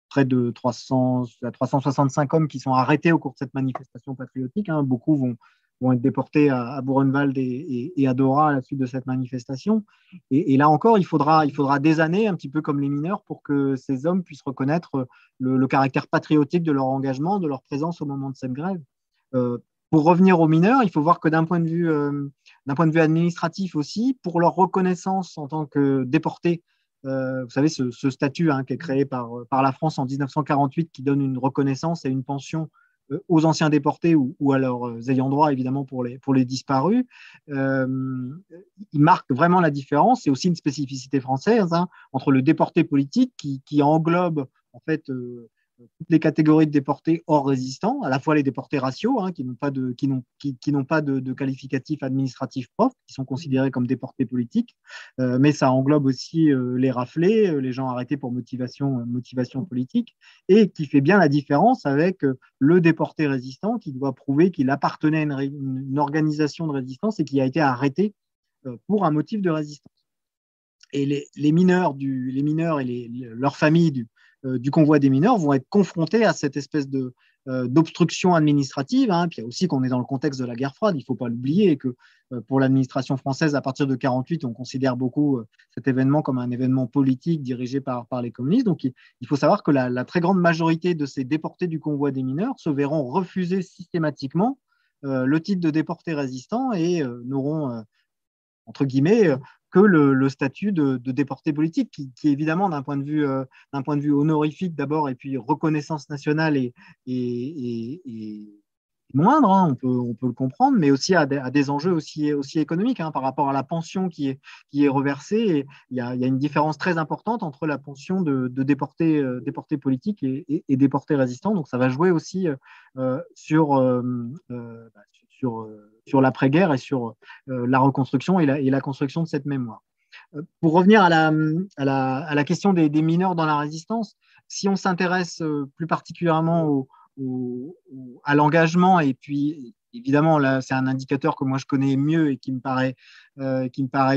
près de 365 hommes qui sont arrêtés au cours de cette manifestation patriotique. Hein. Beaucoup vont être déportés à Buchenwald et à Dora à la suite de cette manifestation. Et là encore, il faudra des années, un petit peu comme les mineurs, pour que ces hommes puissent reconnaître le caractère patriotique de leur engagement, de leur présence au moment de cette grève. Pour revenir aux mineurs, il faut voir que d'un point de vue administratif aussi, pour leur reconnaissance en tant que déportés, vous savez, ce statut qui est créé par la France en 1948 qui donne une reconnaissance et une pension aux anciens déportés ou à leurs ayants droit, évidemment, pour les disparus. Il marque vraiment la différence. C'est aussi une spécificité française entre le déporté politique qui englobe en fait toutes les catégories de déportés hors résistants, à la fois les déportés raciaux, qui n'ont pas de qualificatif administratif propre, qui sont considérés comme déportés politiques, mais ça englobe aussi les raflés, les gens arrêtés pour motivation politique, et qui fait bien la différence avec le déporté résistant qui doit prouver qu'il appartenait à une organisation de résistance et qui a été arrêté pour un motif de résistance. Et les mineurs et leurs familles du convoi des mineurs vont être confrontés à cette espèce d'obstruction administrative. Puis il y a aussi qu'on est dans le contexte de la guerre froide. Il ne faut pas l'oublier que pour l'administration française, à partir de 1948, on considère beaucoup cet événement comme un événement politique dirigé par les communistes. Donc il faut savoir que la très grande majorité de ces déportés du convoi des mineurs se verront refuser systématiquement le titre de déporté résistant et n'auront, entre guillemets, que le statut de déporté politique, qui évidemment, d'un point de vue honorifique d'abord, et puis reconnaissance nationale est moindre, on peut le comprendre, mais aussi à des enjeux aussi économiques par rapport à la pension qui est reversée. Et il y a une différence très importante entre la pension de déporté politique et déporté résistant. Donc ça va jouer aussi sur l'après-guerre et sur la reconstruction et la construction de cette mémoire. Pour revenir à la question des mineurs dans la résistance, si on s'intéresse plus particulièrement à l'engagement, et puis évidemment, là, c'est un indicateur que moi je connais mieux et qui me paraît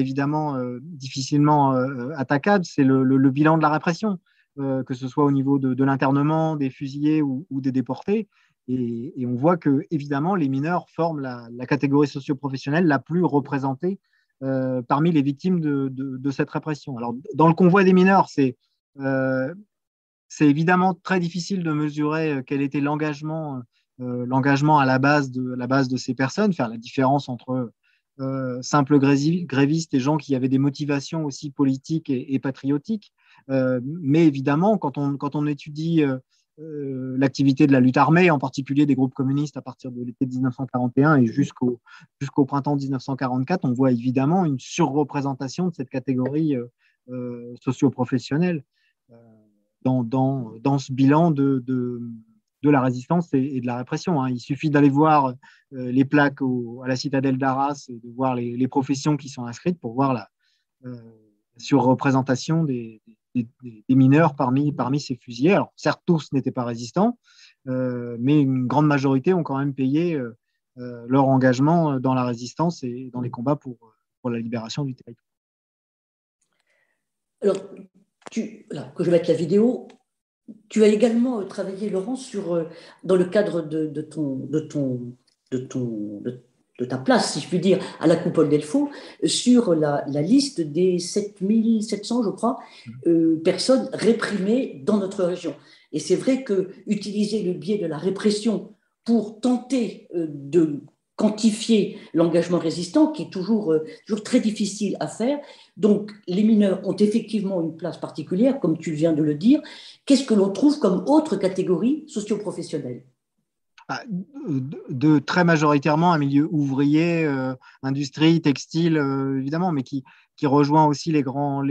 évidemment difficilement attaquable, c'est le bilan de la répression, que ce soit au niveau de l'internement, des fusillés ou des déportés. Et on voit que, évidemment, les mineurs forment la catégorie socio-professionnelle la plus représentée parmi les victimes de cette répression. Alors, dans le convoi des mineurs, c'est évidemment très difficile de mesurer quel était l'engagement à la base de ces personnes, faire la différence entre simples grévistes et gens qui avaient des motivations aussi politiques et patriotiques. Mais évidemment, quand on étudie l'activité de la lutte armée, en particulier des groupes communistes à partir de l'été 1941 et jusqu'au printemps 1944, on voit évidemment une surreprésentation de cette catégorie socio-professionnelle dans ce bilan de la résistance et de la répression. Il suffit d'aller voir les plaques à la citadelle d'Arras et de voir les professions qui sont inscrites pour voir la surreprésentation des mineurs parmi ces fusillés. Alors, certes, tous n'étaient pas résistants, mais une grande majorité ont quand même payé leur engagement dans la résistance et dans les combats pour la libération du territoire. Alors, que je mette la vidéo, tu as également travaillé, Laurent, dans le cadre de ta place, si je puis dire, à la Coupole Delfaux, sur la liste des 7700, je crois, personnes réprimées dans notre région. Et c'est vrai qu'utiliser le biais de la répression pour tenter de quantifier l'engagement résistant, qui est toujours très difficile à faire. Donc, les mineurs ont effectivement une place particulière, comme tu viens de le dire. Qu'est-ce que l'on trouve comme autre catégorie socio-professionnelle ? De très majoritairement un milieu ouvrier, industrie, textile, évidemment, mais qui rejoint aussi les grands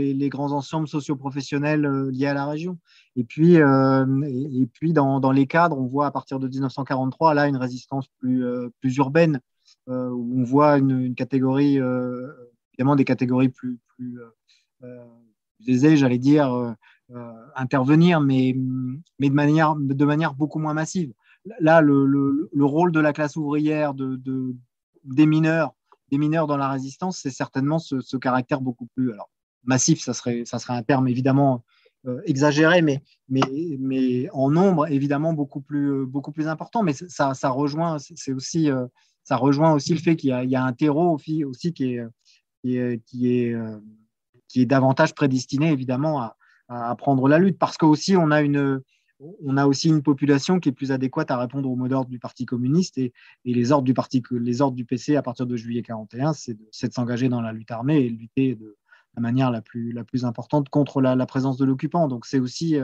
ensembles socio-professionnels liés à la région. Et puis dans les cadres, on voit à partir de 1943 là une résistance plus urbaine, où on voit une catégorie, évidemment des catégories plus aisé, j'allais dire, intervenir, mais de manière beaucoup moins massive. Là, le rôle de la classe ouvrière, des mineurs dans la résistance, c'est certainement ce caractère beaucoup plus massif, ça serait un terme évidemment exagéré, mais en nombre évidemment beaucoup plus important. Mais ça rejoint, ça rejoint aussi le fait qu'il y a un terreau aussi qui est davantage prédestiné évidemment à prendre la lutte, parce qu'aussi on a aussi une population qui est plus adéquate à répondre au mot d'ordre du Parti communiste, et les ordres du PC à partir de juillet 41, c'est de s'engager dans la lutte armée et de lutter de la manière la plus importante contre la présence de l'occupant. Donc c'est aussi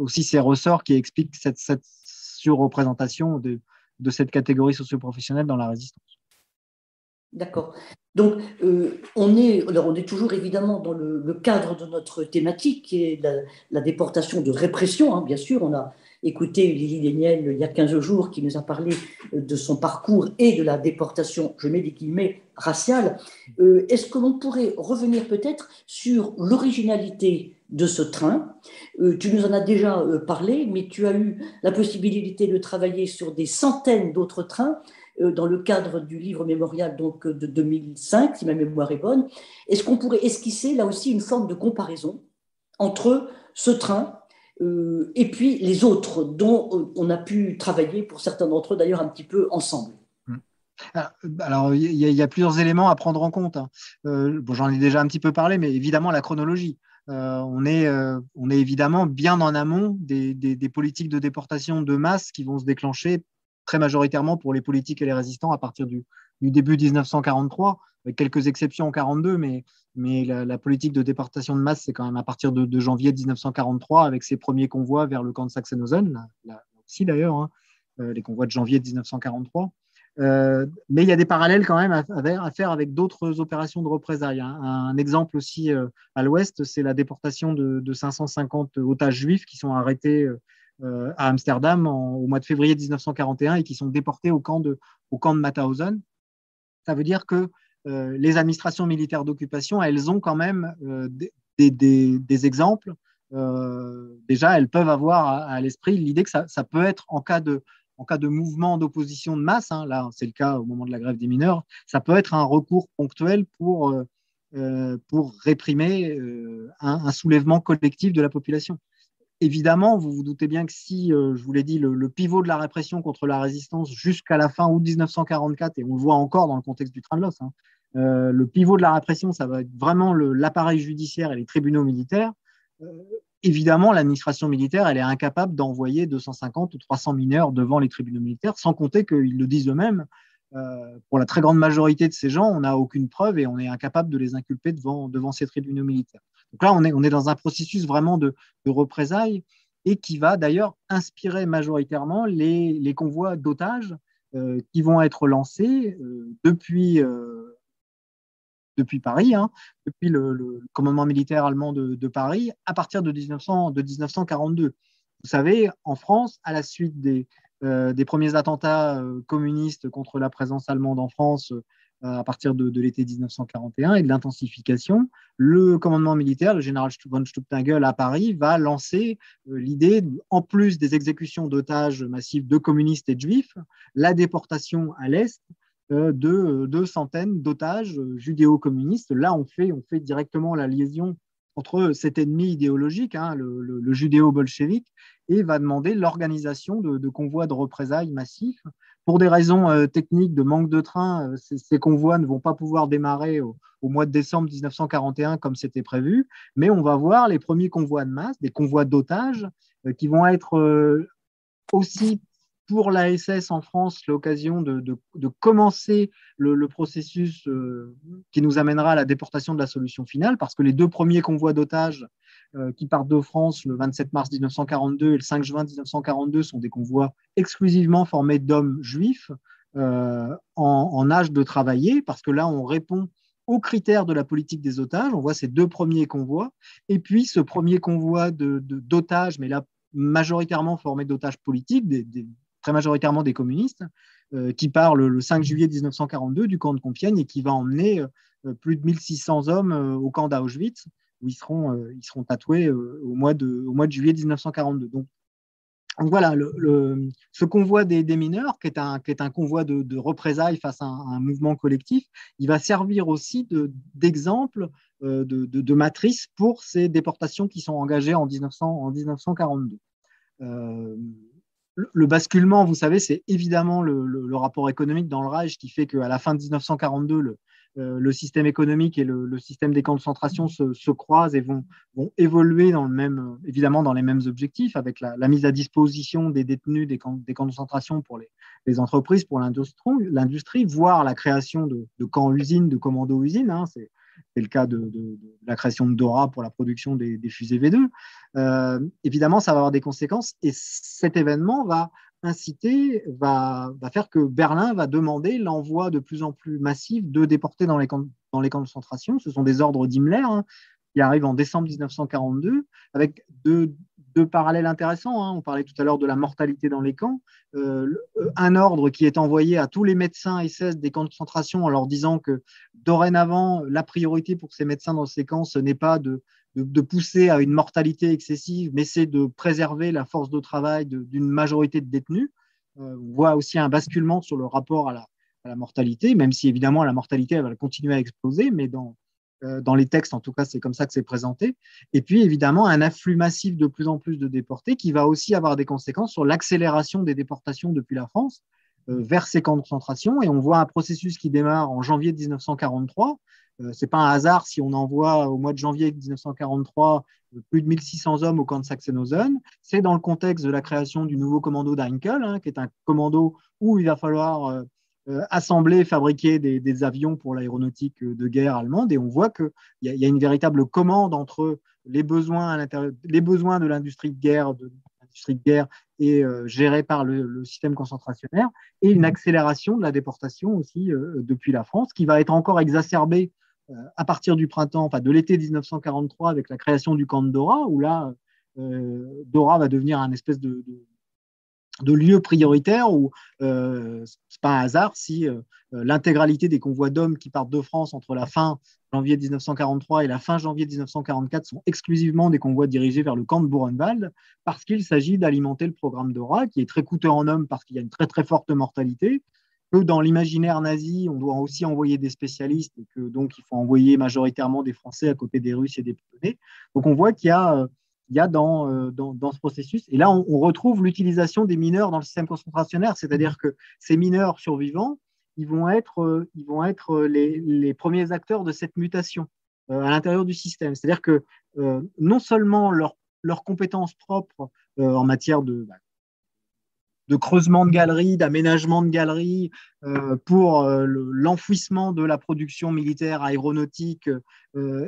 ces ressorts qui expliquent cette surreprésentation de cette catégorie socio-professionnelle dans la résistance. D'accord. Donc, on est toujours évidemment dans le cadre de notre thématique, qui est la déportation de répression, hein, bien sûr. On a écouté Lily Daniel il y a 15 jours qui nous a parlé de son parcours et de la déportation, je mets des guillemets, raciale. Est-ce que l'on pourrait revenir peut-être sur l'originalité de ce train? Tu nous en as déjà parlé, mais tu as eu la possibilité de travailler sur des centaines d'autres trains dans le cadre du livre mémorial donc, de 2005, si ma mémoire est bonne. Est-ce qu'on pourrait esquisser là aussi une forme de comparaison entre ce train et puis les autres dont on a pu travailler, pour certains d'entre eux d'ailleurs, un petit peu ensemble? Alors, il y a plusieurs éléments à prendre en compte. J'en ai déjà un petit peu parlé, mais évidemment la chronologie. On est évidemment bien en amont des politiques de déportation de masse qui vont se déclencher très majoritairement pour les politiques et les résistants à partir du début 1943, avec quelques exceptions en 1942, mais la politique de déportation de masse, c'est quand même à partir de janvier 1943, avec ses premiers convois vers le camp de Sachsenhausen, là aussi d'ailleurs, hein, les convois de janvier 1943. Mais il y a des parallèles quand même à faire avec d'autres opérations de représailles. Un exemple aussi à l'ouest, c'est la déportation de 550 otages juifs qui sont arrêtés à Amsterdam au mois de février 1941 et qui sont déportés au camp de Mauthausen. Ça veut dire que les administrations militaires d'occupation, elles ont quand même des exemples. Déjà, elles peuvent avoir à l'esprit l'idée que ça peut être en cas de mouvement d'opposition de masse, hein, là c'est le cas au moment de la grève des mineurs, ça peut être un recours ponctuel pour réprimer un soulèvement collectif de la population. Évidemment, vous vous doutez bien que si, je vous l'ai dit, le pivot de la répression contre la résistance jusqu'à la fin août 1944, et on le voit encore dans le contexte du train de l'os, hein, le pivot de la répression, ça va être vraiment l'appareil judiciaire et les tribunaux militaires. Évidemment, l'administration militaire, elle est incapable d'envoyer 250 ou 300 mineurs devant les tribunaux militaires, sans compter qu'ils le disent eux-mêmes. Pour la très grande majorité de ces gens, on n'a aucune preuve et on est incapable de les inculper devant ces tribunaux militaires. Donc là, on est dans un processus vraiment de représailles et qui va d'ailleurs inspirer majoritairement les convois d'otages qui vont être lancés depuis Paris, hein, depuis le commandement militaire allemand de Paris, à partir de 1942. Vous savez, en France, à la suite des premiers attentats communistes contre la présence allemande en France à partir de l'été 1941 et de l'intensification, le commandement militaire, le général von Stubnagel à Paris, va lancer l'idée, en plus des exécutions d'otages massifs de communistes et de juifs, la déportation à l'Est de centaines d'otages judéo-communistes. Là, on fait directement la liaison entre cet ennemi idéologique, hein, le judéo-bolchevique, et va demander l'organisation de convois de représailles massifs. Pour des raisons techniques de manque de train, ces convois ne vont pas pouvoir démarrer au mois de décembre 1941 comme c'était prévu, mais on va voir les premiers convois de masse, des convois d'otages qui vont être aussi pour la SS en France l'occasion de commencer le processus qui nous amènera à la déportation de la solution finale, parce que les deux premiers convois d'otages qui partent de France le 27 mars 1942 et le 5 juin 1942 sont des convois exclusivement formés d'hommes juifs en âge de travailler, parce que là, on répond aux critères de la politique des otages. On voit ces deux premiers convois, et puis ce premier convoi d'otages, mais là, majoritairement formé d'otages politiques, très majoritairement des communistes, qui part le 5 juillet 1942 du camp de Compiègne et qui va emmener plus de 1600 hommes au camp d'Auschwitz où ils seront tatoués au mois de juillet 1942. Donc voilà, ce convoi des mineurs, qui est un convoi de représailles face à un mouvement collectif, il va servir aussi d'exemple, de matrice pour ces déportations qui sont engagées en 1942. Le basculement, vous savez, c'est évidemment le rapport économique dans le Reich qui fait qu'à la fin de 1942, le système économique et le système des camps de concentration se croisent et vont évoluer évidemment dans les mêmes objectifs, avec la mise à disposition des détenus des camps de concentration pour les entreprises, pour l'industrie, voire la création de camps-usines, de commandos-usines. Hein, c'est le cas de la création de Dora pour la production des fusées V2. Évidemment, ça va avoir des conséquences et cet événement va faire que Berlin va demander l'envoi de plus en plus massif de déportés dans les camps de concentration. Ce sont des ordres d'Himmler qui arrivent en décembre 1942 avec deux parallèles intéressants. Hein. On parlait tout à l'heure de la mortalité dans les camps. Un ordre qui est envoyé à tous les médecins SS des camps de concentration en leur disant que dorénavant, la priorité pour ces médecins dans ces camps, ce n'est pas de pousser à une mortalité excessive, mais c'est de préserver la force de travail d'une majorité de détenus. On voit aussi un basculement sur le rapport à la mortalité, même si évidemment la mortalité elle va continuer à exploser, mais dans les textes, en tout cas, c'est comme ça que c'est présenté. Et puis, évidemment, un afflux massif de plus en plus de déportés qui va aussi avoir des conséquences sur l'accélération des déportations depuis la France vers ces camps de concentration. Et on voit un processus qui démarre en janvier 1943. Ce n'est pas un hasard si on envoie au mois de janvier 1943 plus de 1600 hommes au camp de Sachsenhausen. C'est dans le contexte de la création du nouveau commando d'Heinkel, hein, qui est un commando où il va falloir assembler, fabriquer des avions pour l'aéronautique de guerre allemande. Et on voit qu'il y a une véritable commande entre les besoins de l'industrie de guerre et gérée par le système concentrationnaire, et une accélération de la déportation aussi depuis la France, qui va être encore exacerbée à partir du printemps, enfin de l'été 1943, avec la création du camp de Dora, où là, Dora va devenir un espèce de lieu prioritaire où c'est pas un hasard si l'intégralité des convois d'hommes qui partent de France entre la fin janvier 1943 et la fin janvier 1944 sont exclusivement des convois dirigés vers le camp de Buchenwald, parce qu'il s'agit d'alimenter le programme Dora, qui est très coûteux en hommes parce qu'il y a une très très forte mortalité, que dans l'imaginaire nazi, on doit aussi envoyer des spécialistes et que donc il faut envoyer majoritairement des Français à côté des Russes et des Polonais. Donc on voit qu'il y a dans ce processus. Et là, on retrouve l'utilisation des mineurs dans le système concentrationnaire, c'est-à-dire que ces mineurs survivants, ils vont être les premiers acteurs de cette mutation à l'intérieur du système. C'est-à-dire que non seulement leurs compétences propres en matière de creusement de galeries, d'aménagement de galeries, pour l'enfouissement de la production militaire aéronautique,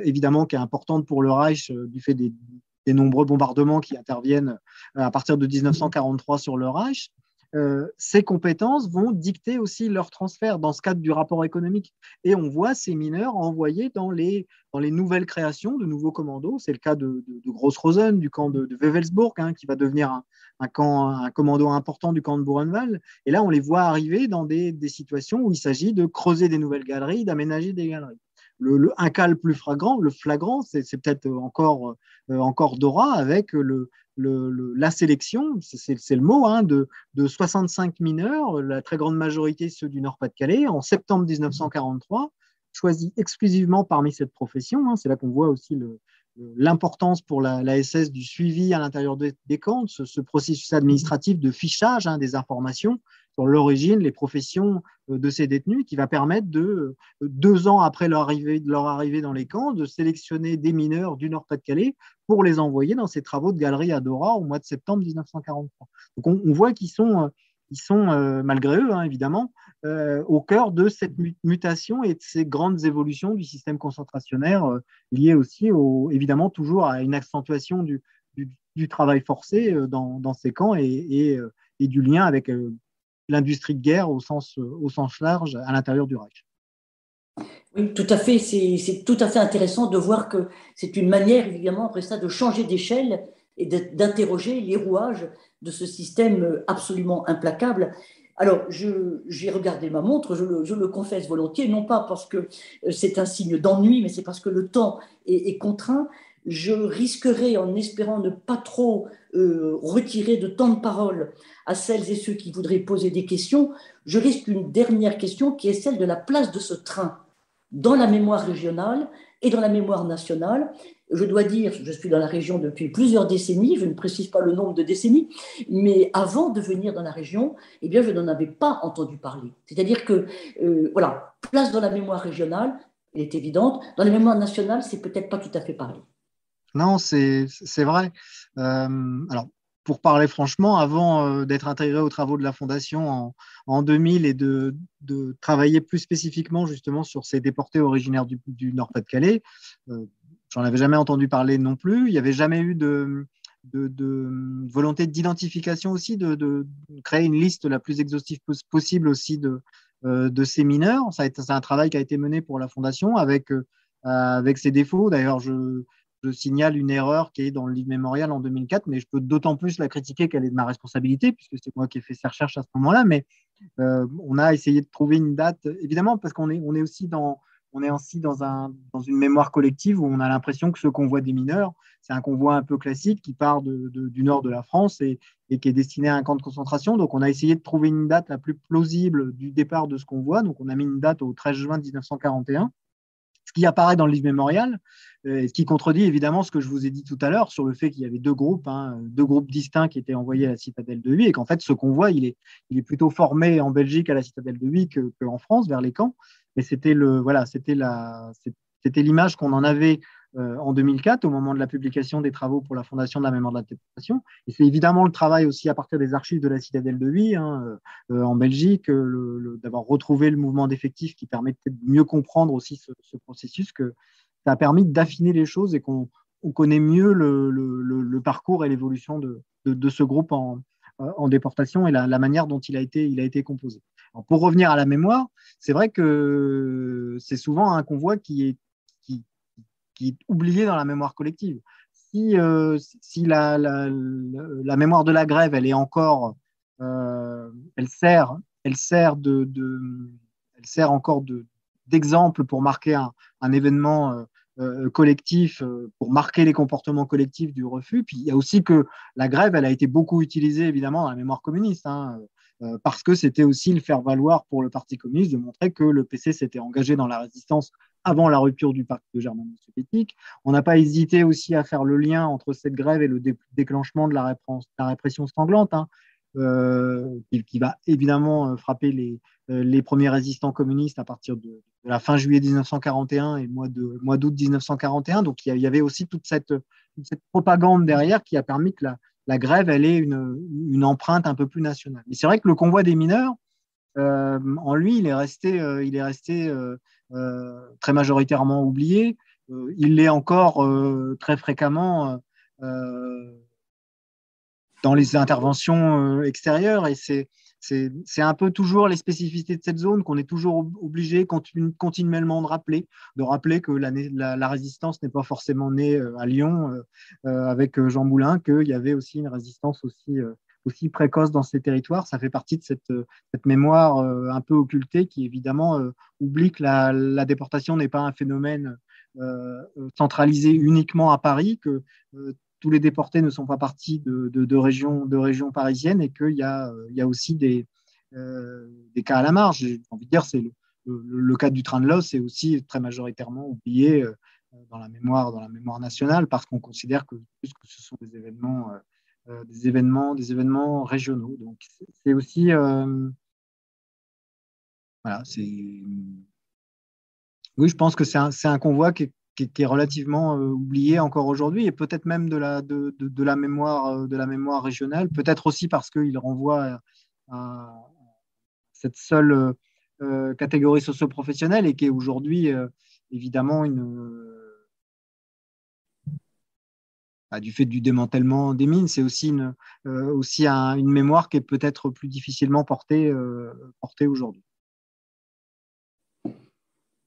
évidemment, qui est importante pour le Reich du fait des nombreux bombardements qui interviennent à partir de 1943 sur le Reich. Ces compétences vont dicter aussi leur transfert dans ce cadre du rapport économique. Et on voit ces mineurs envoyés dans les nouvelles créations de nouveaux commandos. C'est le cas de Gross-Rosen, du camp de Wewelsburg, hein, qui va devenir un commando important du camp de Buchenwald. Et là, on les voit arriver dans des situations où il s'agit de creuser des nouvelles galeries, d'aménager des galeries. Un cas le plus flagrant, c'est peut-être encore Dora, avec la sélection, c'est le mot, hein, de 65 mineurs, la très grande majorité ceux du Nord-Pas-de-Calais, en septembre 1943, choisis exclusivement parmi cette profession. Hein, c'est là qu'on voit aussi l'importance pour la SS du suivi à l'intérieur des camps, ce processus administratif de fichage, hein, des informations sur l'origine, les professions de ces détenus, qui va permettre 2 ans après leur arrivée dans les camps, de sélectionner des mineurs du Nord-Pas-de-Calais pour les envoyer dans ces travaux de galerie à Dora au mois de septembre 1943. Donc on voit qu'ils sont malgré eux, hein, évidemment, au cœur de cette mutation et de ces grandes évolutions du système concentrationnaire, liées aussi, évidemment, toujours à une accentuation du travail forcé dans ces camps et du lien avec l'industrie de guerre au sens large à l'intérieur du Reich. Oui, tout à fait. C'est tout à fait intéressant de voir que c'est une manière, évidemment, après ça, de changer d'échelle et d'interroger les rouages de ce système absolument implacable. Alors, j'ai regardé ma montre, je le confesse volontiers, non pas parce que c'est un signe d'ennui, mais c'est parce que le temps est contraint. je risquerais, en espérant ne pas trop retirer de temps de parole à celles et ceux qui voudraient poser des questions, je risque une dernière question qui est celle de la place de ce train dans la mémoire régionale et dans la mémoire nationale. Je dois dire, je suis dans la région depuis plusieurs décennies, je ne précise pas le nombre de décennies, mais avant de venir dans la région, eh bien, je n'en avais pas entendu parler. C'est-à-dire que, voilà, place dans la mémoire régionale, elle est évidente. Dans la mémoire nationale, c'est peut-être pas tout à fait pareil. Non, c'est vrai. Alors, pour parler franchement, avant d'être intégré aux travaux de la Fondation en 2000 et de travailler plus spécifiquement justement sur ces déportés originaires du Nord-Pas-de-Calais, j'en avais jamais entendu parler non plus. Il n'y avait jamais eu de volonté d'identification aussi, de créer une liste la plus exhaustive possible aussi de ces mineurs. C'est un travail qui a été mené pour la Fondation avec ses défauts. D'ailleurs, je signale une erreur qui est dans le livre mémorial en 2004, mais je peux d'autant plus la critiquer qu'elle est de ma responsabilité, puisque c'est moi qui ai fait ces recherches à ce moment-là. Mais on a essayé de trouver une date, évidemment, parce qu'on est aussi dans une mémoire collective où on a l'impression que ce convoi des mineurs, c'est un convoi un peu classique qui part du nord de la France et qui est destiné à un camp de concentration. Donc, on a essayé de trouver une date la plus plausible du départ de ce convoi. Donc, on a mis une date au 13 juin 1941. Ce qui apparaît dans le livre mémorial, ce qui contredit évidemment ce que je vous ai dit tout à l'heure sur le fait qu'il y avait deux groupes distincts qui étaient envoyés à la citadelle de Huy et qu'en fait ce convoi il est plutôt formé en Belgique à la citadelle de Huy qu'en France vers les camps. Et c'était l'image qu'on en avait en 2004 au moment de la publication des travaux pour la Fondation de la mémoire de la déportation. Et c'est évidemment le travail aussi à partir des archives de la citadelle de Huy en Belgique, d'avoir retrouvé le mouvement d'effectifs qui permettait de mieux comprendre aussi ce processus, que ça a permis d'affiner les choses et qu'on connaît mieux le parcours et l'évolution de ce groupe en déportation et la manière dont il a été composé. Alors, pour revenir à la mémoire, c'est vrai que c'est souvent un convoi qui est oublié dans la mémoire collective. Si la mémoire de la grève, elle est encore, elle sert encore d'exemple pour marquer un événement collectif, pour marquer les comportements collectifs du refus. Puis il y a aussi que la grève, elle a été beaucoup utilisée évidemment dans la mémoire communiste, parce que c'était aussi le faire-valoir pour le Parti communiste de montrer que le PC s'était engagé dans la résistance avant la rupture du pacte de Germano-soviétique. On n'a pas hésité aussi à faire le lien entre cette grève et le déclenchement de la répression sanglante, qui va évidemment frapper les premiers résistants communistes à partir de la fin juillet 1941 et mois d'août 1941. Donc il y avait aussi toute cette propagande derrière qui a permis que la grève elle ait une empreinte un peu plus nationale. Mais c'est vrai que le convoi des mineurs, en lui, il est resté très majoritairement oublié. Il l'est encore très fréquemment dans les interventions extérieures, et c'est un peu toujours les spécificités de cette zone qu'on est toujours obligé continuellement de rappeler que la résistance n'est pas forcément née à Lyon avec Jean Moulin, qu'il y avait aussi une résistance aussi précoce dans ces territoires. Ça fait partie de cette mémoire un peu occultée qui évidemment oublie que la déportation n'est pas un phénomène centralisé uniquement à Paris, que tous les déportés ne sont pas partis de régions parisiennes et qu'il y a aussi des cas à la marge. J'ai envie de dire, c'est le cas du train de l'os, c'est aussi très majoritairement oublié dans la mémoire nationale parce qu'on considère que ce sont des événements régionaux. Donc c'est aussi voilà, oui, je pense que c'est un convoi qui est relativement oublié encore aujourd'hui et peut-être même de la mémoire régionale, peut-être aussi parce qu'il renvoie à cette seule catégorie socio-professionnelle et qui est aujourd'hui évidemment du fait du démantèlement des mines, c'est aussi une mémoire qui est peut-être plus difficilement portée aujourd'hui.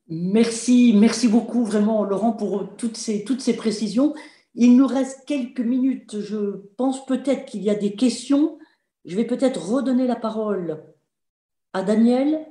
Merci beaucoup vraiment Laurent pour toutes ces précisions. Il nous reste quelques minutes. Je pense peut-être qu'il y a des questions. Je vais peut-être redonner la parole à Daniel.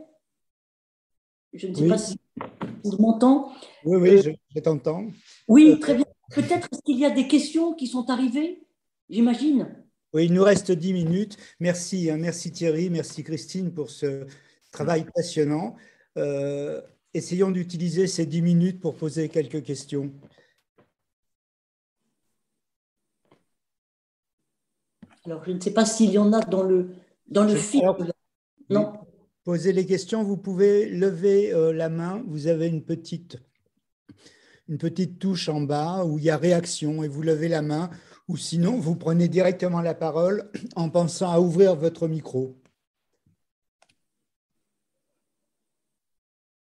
Je ne sais pas si tu m'entends. Oui, je t'entends. Oui, très bien. Peut-être est-ce qu'il y a des questions qui sont arrivées, j'imagine. Oui, il nous reste 10 minutes. Merci, hein, merci Thierry, merci Christine pour ce travail passionnant. Euh, Essayons d'utiliser ces 10 minutes pour poser quelques questions. Alors, je ne sais pas s'il y en a dans le fil. Alors, oui, Non. posez les questions, vous pouvez lever la main. Vous avez une petite touche en bas où il y a réaction et vous levez la main. Ou sinon, vous prenez directement la parole en pensant à ouvrir votre micro.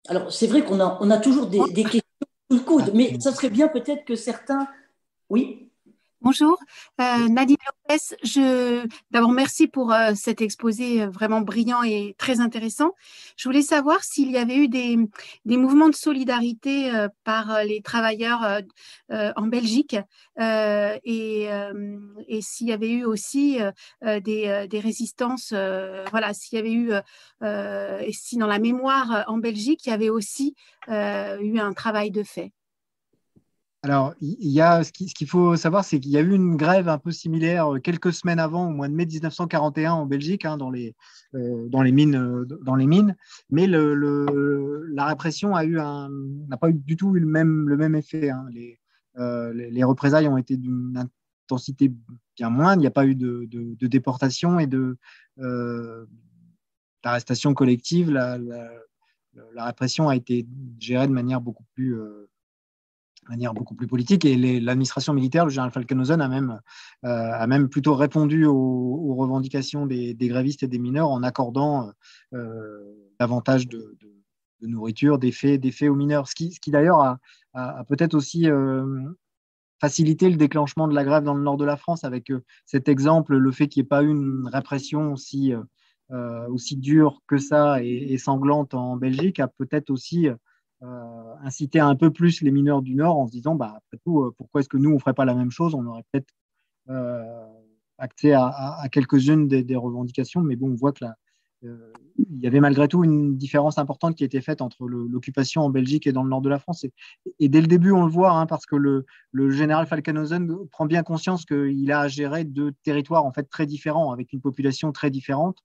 Alors, c'est vrai qu'on a, on a toujours des questions sous le coude, mais ça serait bien peut-être que certains… Oui, Bonjour, Nadine Lopez. D'abord, merci pour cet exposé vraiment brillant et très intéressant. Je voulais savoir s'il y avait eu des mouvements de solidarité par les travailleurs en Belgique et s'il y avait eu aussi des résistances, voilà, s'il y avait eu, et si dans la mémoire en Belgique, il y avait aussi eu un travail de fait. Alors, il y a, ce qu'il faut savoir, c'est qu'il y a eu une grève un peu similaire quelques semaines avant, au mois de mai 1941 en Belgique, hein, dans les mines, mais la répression n'a pas du tout eu le même effet, hein. Les représailles ont été d'une intensité bien moindre. Il n'y a pas eu de déportation et d'arrestation collective. La répression a été gérée de manière beaucoup plus politique, et l'administration militaire, le général Falkenhausen, a même plutôt répondu aux revendications des grévistes et des mineurs en accordant davantage de nourriture, d'effets aux mineurs, ce qui d'ailleurs a peut-être aussi facilité le déclenchement de la grève dans le nord de la France, avec cet exemple, le fait qu'il n'y ait pas eu une répression aussi dure que ça et sanglante en Belgique, a peut-être aussi inciter un peu plus les mineurs du Nord en se disant, bah, après tout, pourquoi est-ce que nous, on ne ferait pas la même chose? On aurait peut-être accès à quelques-unes des revendications, mais bon, on voit que il y avait malgré tout une différence importante qui a été faite entre l'occupation en Belgique et dans le nord de la France. Et dès le début, on le voit, hein, parce que le général Falkenhausen prend bien conscience qu'il a à gérer deux territoires en fait très différents, avec une population très différente.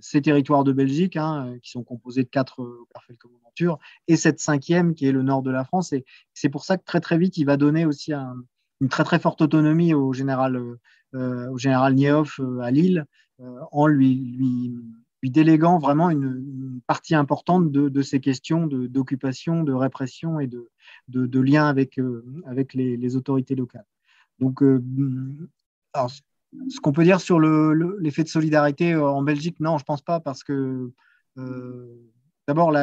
Ces territoires de Belgique, hein, qui sont composés de 4 parfaits commandatures, et cette cinquième qui est le nord de la France. Et c'est pour ça que très très vite, il va donner aussi une très très forte autonomie au général Niehoff à Lille, en lui déléguant vraiment une partie importante de ces questions d'occupation, de répression et de lien avec les autorités locales. Donc, alors, ce qu'on peut dire sur l'effet de solidarité en Belgique, non, je ne pense pas, parce que d'abord,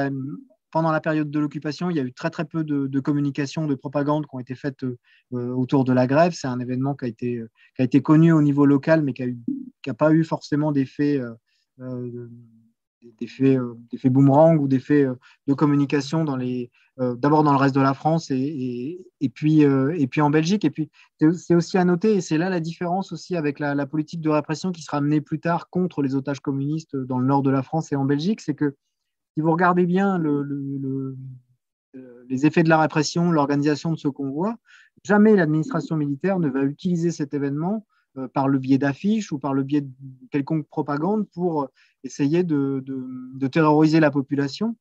pendant la période de l'occupation, il y a eu très très peu de communication, de propagande qui ont été faites autour de la grève. C'est un événement qui a été connu au niveau local, mais qui n'a pas eu forcément d'effet boomerang ou d'effet de communication d'abord dans le reste de la France et puis en Belgique. Et puis, c'est aussi à noter, et c'est là la différence aussi avec la politique de répression qui sera menée plus tard contre les otages communistes dans le nord de la France et en Belgique, c'est que si vous regardez bien les effets de la répression, l'organisation de ce convoi, jamais l'administration militaire ne va utiliser cet événement par le biais d'affiches ou par le biais de quelconque propagande pour essayer de terroriser la population.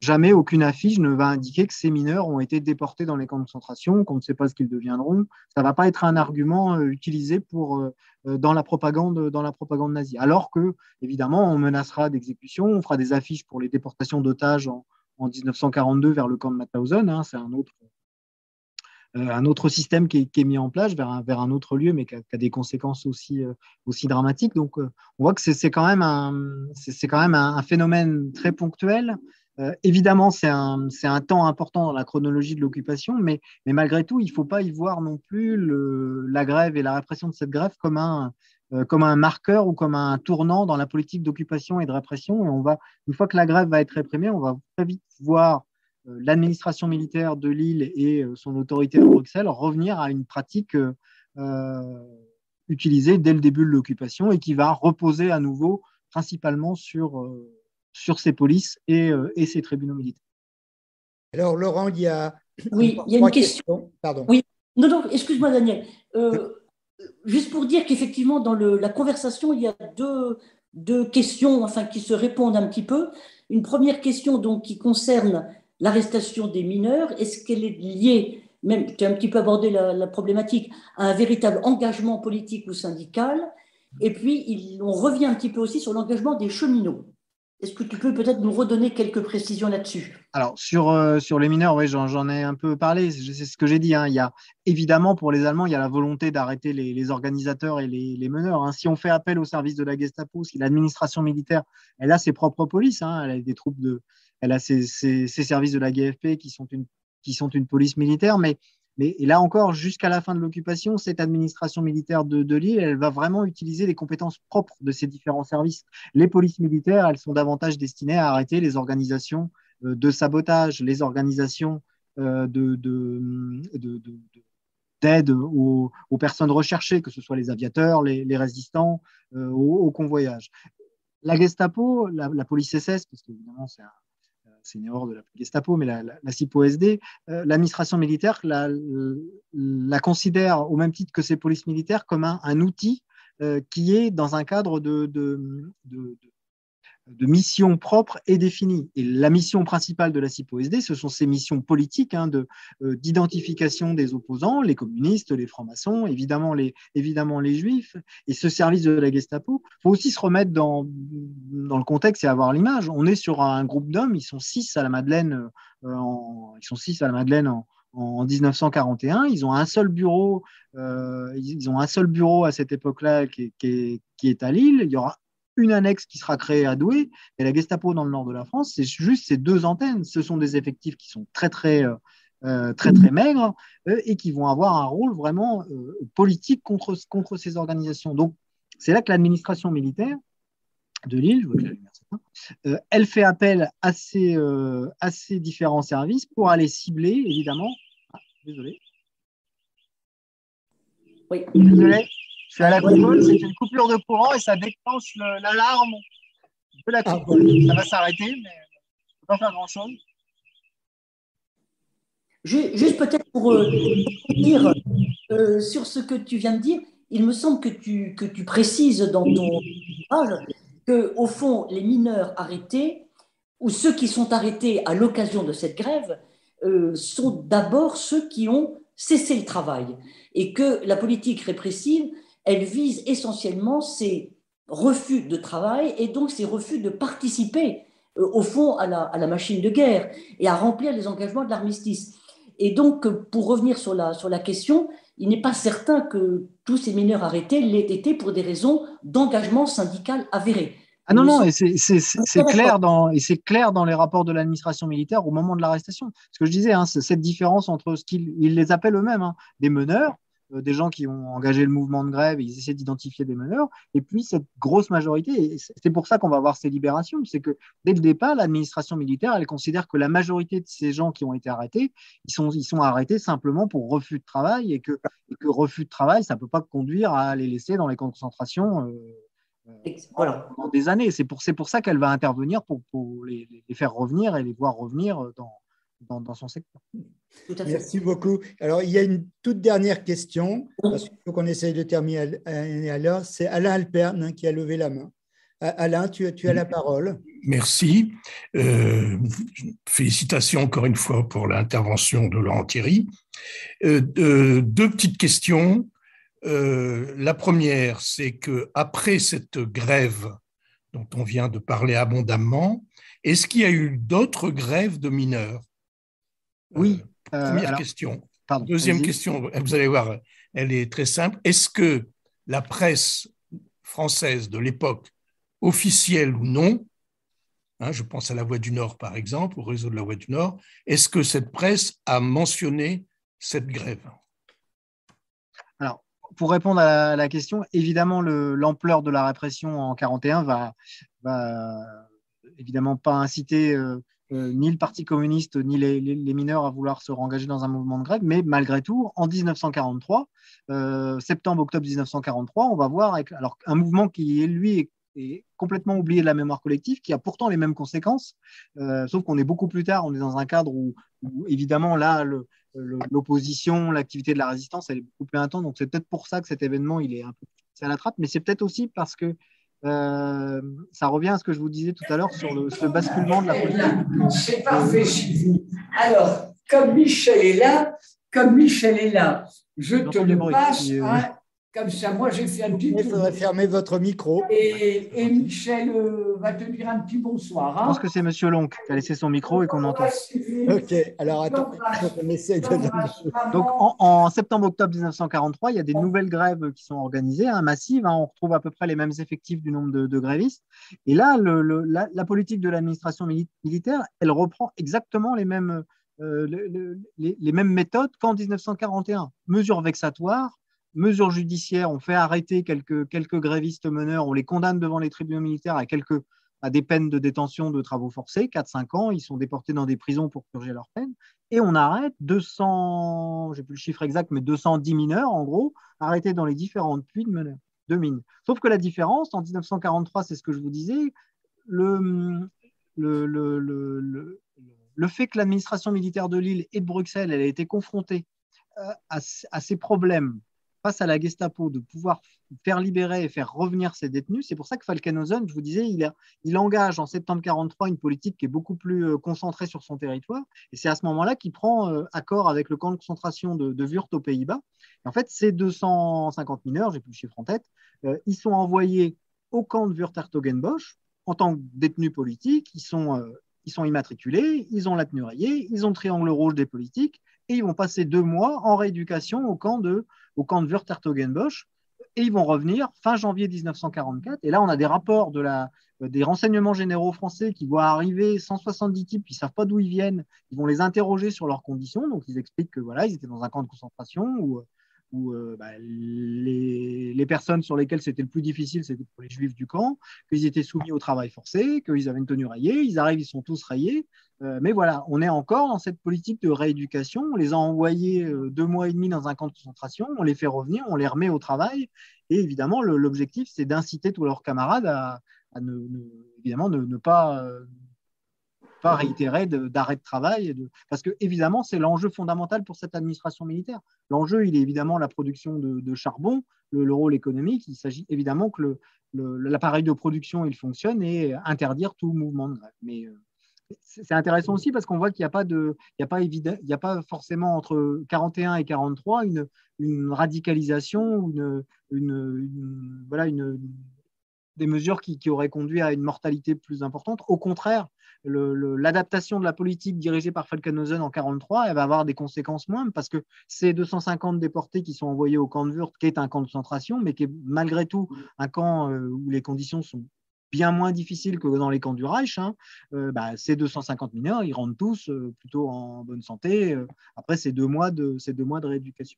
Jamais aucune affiche ne va indiquer que ces mineurs ont été déportés dans les camps de concentration, qu'on ne sait pas ce qu'ils deviendront. Ça ne va pas être un argument utilisé dans la propagande nazie. Alors que, évidemment, on menacera d'exécution, on fera des affiches pour les déportations d'otages en 1942 vers le camp de Mauthausen, hein, c'est un autre système qui est mis en place vers un autre lieu, mais qui a des conséquences aussi dramatiques. Donc, on voit que c'est quand même un phénomène très ponctuel. Évidemment, c'est un temps important dans la chronologie de l'occupation, mais malgré tout, il ne faut pas y voir non plus la grève et la répression de cette grève comme un marqueur ou comme un tournant dans la politique d'occupation et de répression. Et une fois que la grève va être réprimée, on va très vite voir l'administration militaire de Lille et son autorité à Bruxelles revenir à une pratique utilisée dès le début de l'occupation et qui va reposer à nouveau principalement sur ces polices et ces tribunaux militaires. Alors, Laurent, il y a Oui, il y a une question. Pardon. Oui, non, non, excuse-moi Daniel. Juste pour dire qu'effectivement, dans la conversation, il y a deux questions enfin, qui se répondent un petit peu. Une première question donc, qui concerne l'arrestation des mineurs. Est-ce qu'elle est liée, même tu as un petit peu abordé la problématique, à un véritable engagement politique ou syndical? Et puis, on revient un petit peu aussi sur l'engagement des cheminots. Est-ce que tu peux peut-être nous redonner quelques précisions là-dessus? Alors, sur les mineurs, oui, j'en ai un peu parlé, c'est ce que j'ai dit, hein. Il y a, évidemment, pour les Allemands, il y a la volonté d'arrêter les organisateurs et les meneurs, hein. Si on fait appel au service de la Gestapo, si l'administration militaire, elle a ses propres polices, hein, elle a des troupes elle a ses services de la GFP qui sont une police militaire, mais et là encore, jusqu'à la fin de l'occupation, cette administration militaire de Lille, elle va vraiment utiliser les compétences propres de ces différents services. Les polices militaires, elles sont davantage destinées à arrêter les organisations de sabotage, les organisations d'aide aux personnes recherchées, que ce soit les aviateurs, les résistants, au convoyage. La Gestapo, la police SS, parce qu'évidemment c'est une erreur de la Gestapo, mais la CIPO-SD, l'administration militaire la considère au même titre que ces polices militaires comme un outil qui est dans un cadre de mission propre et définie. Et la mission principale de la CIPO-SD, ce sont ces missions politiques, hein, d'identification des opposants, les communistes, les francs-maçons, évidemment les juifs. Et ce service de la Gestapo, il faut aussi se remettre dans le contexte et avoir l'image. On est sur un groupe d'hommes, ils sont 6 à la Madeleine, en 1941. Ils ont un seul bureau, à cette époque-là qui est à Lille. Il y aura une annexe qui sera créée à Douai, et la Gestapo dans le nord de la France, c'est juste ces 2 antennes. Ce sont des effectifs qui sont très maigres et qui vont avoir un rôle vraiment politique contre ces organisations. Donc, c'est là que l'administration militaire de Lille, je vois que la lumière s'éteint, elle fait appel à ces différents services pour aller cibler, évidemment. Désolé. Oui. Désolé. Je suis à la console, c'est une coupure de courant et ça déclenche l'alarme de la console. Ça va s'arrêter, mais je ne peux pas faire grand-chose. Juste peut-être pour dire sur ce que tu viens de dire, il me semble que tu précises dans ton ouvrage qu'au fond, les mineurs arrêtés, ou ceux qui sont arrêtés à l'occasion de cette grève, sont d'abord ceux qui ont cessé le travail. Et que la politique répressive, elle vise essentiellement ces refus de travail et donc ces refus de participer, au fond, à la machine de guerre et à remplir les engagements de l'armistice. Et donc, pour revenir sur la question, il n'est pas certain que tous ces mineurs arrêtés l'aient été pour des raisons d'engagement syndical avéré. Ah non, et c'est clair dans les rapports de l'administration militaire au moment de l'arrestation. Ce que je disais, hein, c'est cette différence entre ce qu'ils les appellent eux-mêmes, hein, des meneurs, des gens qui ont engagé le mouvement de grève, et ils essaient d'identifier des meneurs, et puis cette grosse majorité, et c'est pour ça qu'on va avoir ces libérations, c'est que dès le départ, l'administration militaire, elle considère que la majorité de ces gens qui ont été arrêtés, ils sont arrêtés simplement pour refus de travail, et que refus de travail, ça ne peut pas conduire à les laisser dans les concentrations voilà. pendant des années. C'est pour ça qu'elle va intervenir pour les faire revenir et les voir revenir dans son secteur. Tout à fait. Merci beaucoup. Alors, il y a une toute dernière question, parce qu'il faut qu'on essaye de terminer à l'heure. C'est Alain Alperne qui a levé la main. Alain, tu as la parole. Merci. Félicitations encore une fois pour l'intervention de Laurent Thierry. 2 petites questions. La première, c'est qu'après cette grève dont on vient de parler abondamment, est-ce qu'il y a eu d'autres grèves de mineurs? Oui. Première question. Pardon, Deuxième question, vous allez voir, elle est très simple. Est-ce que la presse française de l'époque, officielle ou non, hein, je pense à La Voix du Nord par exemple, au réseau de La Voix du Nord, est-ce que cette presse a mentionné cette grève? Alors, pour répondre à la question, évidemment, l'ampleur de la répression en 1941 va évidemment pas inciter ni le Parti communiste ni les mineurs à vouloir se rengager dans un mouvement de grève, mais malgré tout, en 1943, septembre-octobre 1943, on va voir alors un mouvement qui, lui, est est complètement oublié de la mémoire collective, qui a pourtant les mêmes conséquences, sauf qu'on est beaucoup plus tard, on est dans un cadre où évidemment, là, l'opposition, l'activité de la résistance, elle est beaucoup plus intense, donc c'est peut-être pour ça que cet événement, il est un peu à la trappe, mais c'est peut-être aussi parce que ça revient à ce que je vous disais tout à l'heure sur ce basculement de la politique. C'est parfait, Sylvie. Alors, comme Michel est là, je te le passe. Comme ça, moi, j'ai fait un petit tour. Il faudrait fermer votre micro. Et Michel va te dire un petit bonsoir. Je pense que c'est M. Lonck qui a laissé son micro et qu'on entend. OK. Alors, attends, on essaie de... Donc, en septembre-octobre 1943, il y a des nouvelles grèves qui sont organisées, massives. On retrouve à peu près les mêmes effectifs du nombre de grévistes. Et là, la politique de l'administration militaire, elle reprend exactement les mêmes méthodes qu'en 1941. Mesures vexatoires, mesures judiciaires, on fait arrêter quelques grévistes meneurs, on les condamne devant les tribunaux militaires à des peines de détention de travaux forcés, 4-5 ans, ils sont déportés dans des prisons pour purger leur peine, et on arrête 200, je n'ai plus le chiffre exact, mais 210 mineurs, en gros, arrêtés dans les différentes puits de mines. Sauf que la différence, en 1943, c'est ce que je vous disais, le fait que l'administration militaire de Lille et de Bruxelles, elle a été confrontée à ces problèmes face à la Gestapo, de pouvoir faire libérer et faire revenir ces détenus. C'est pour ça que Falkenhausen, je vous disais, il engage en septembre 1943 une politique qui est beaucoup plus concentrée sur son territoire. Et c'est à ce moment-là qu'il prend accord avec le camp de concentration de Wurt aux Pays-Bas. Et en fait, ces 250 mineurs, je n'ai plus le chiffre en tête, ils sont envoyés au camp de Wurt-Hertogenbosch en tant que détenus politiques. Ils sont immatriculés, ils ont la tenue rayée, ils ont le triangle rouge des politiques, et ils vont passer 2 mois en rééducation au camp de Wurt-Hertogenbosch, et ils vont revenir fin janvier 1944. Et là, on a des rapports des renseignements généraux français qui voient arriver 170 types qui ne savent pas d'où ils viennent. Ils vont les interroger sur leurs conditions. Donc, ils expliquent que voilà, ils étaient dans un camp de concentration où les personnes sur lesquelles c'était le plus difficile, c'était pour les juifs du camp, qu'ils étaient soumis au travail forcé, qu'ils avaient une tenue rayée, ils arrivent, ils sont tous rayés. Mais voilà, on est encore dans cette politique de rééducation. On les a envoyés 2 mois et demi dans un camp de concentration, on les fait revenir, on les remet au travail. Et évidemment, l'objectif, c'est d'inciter tous leurs camarades à ne pas réitérer d'arrêt de travail. Parce que, évidemment, c'est l'enjeu fondamental pour cette administration militaire. L'enjeu, il est évidemment la production de charbon, le rôle économique. Il s'agit évidemment que l'appareil de production, il fonctionne et interdire tout mouvement de grève. Mais c'est intéressant aussi parce qu'on voit qu'il n'y a pas forcément entre 41 et 43 une radicalisation, des mesures qui auraient conduit à une mortalité plus importante. Au contraire, l'adaptation de la politique dirigée par Falkenhausen en 1943, elle va avoir des conséquences moindres parce que ces 250 déportés qui sont envoyés au camp de Wurt, qui est un camp de concentration, mais qui est malgré tout un camp où les conditions sont bien moins difficiles que dans les camps du Reich, ces 250 mineurs, ils rentrent tous plutôt en bonne santé après ces 2 mois de rééducation.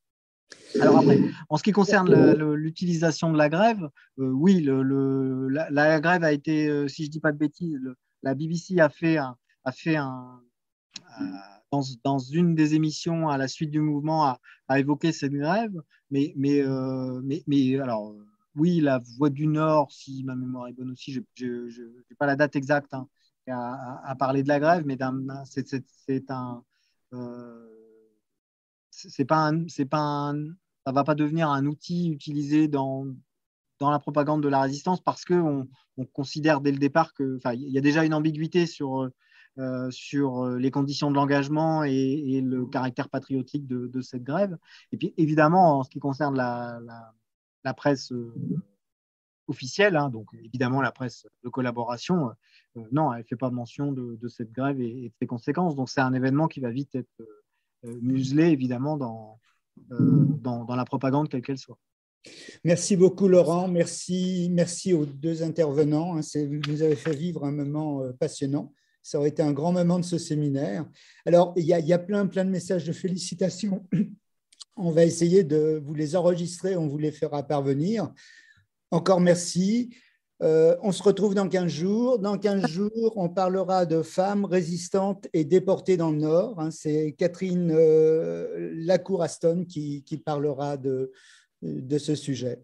Alors après, en ce qui concerne l'utilisation de la grève, oui, la grève a été, si je ne dis pas de bêtises, la BBC a fait dans une des émissions à la suite du mouvement a évoqué cette grève, mais alors oui, la Voix du Nord, si ma mémoire est bonne aussi, je n'ai pas la date exacte à parler de la grève, mais ça va pas devenir un outil utilisé dans la propagande de la résistance parce qu'on considère dès le départ qu'il y a déjà une ambiguïté sur les conditions de l'engagement et le caractère patriotique de cette grève. Et puis évidemment, en ce qui concerne la presse officielle, donc évidemment la presse de collaboration, non, elle ne fait pas mention de cette grève et de ses conséquences. Donc c'est un événement qui va vite être muselé, évidemment, dans la propagande, quelle qu'elle soit. Merci beaucoup, Laurent. Merci aux 2 intervenants. Vous nous avez fait vivre un moment passionnant. Ça aurait été un grand moment de ce séminaire. Alors, il y a plein de messages de félicitations. On va essayer de vous les enregistrer, on vous les fera parvenir. Encore merci. On se retrouve dans 15 jours. Dans 15 jours, on parlera de femmes résistantes et déportées dans le Nord. C'est Catherine Lacour-Aston qui parlera de ce sujet.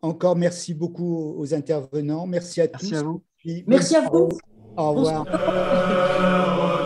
encore merci beaucoup aux intervenants. Merci à tous. Merci à vous. Merci à vous. Au revoir.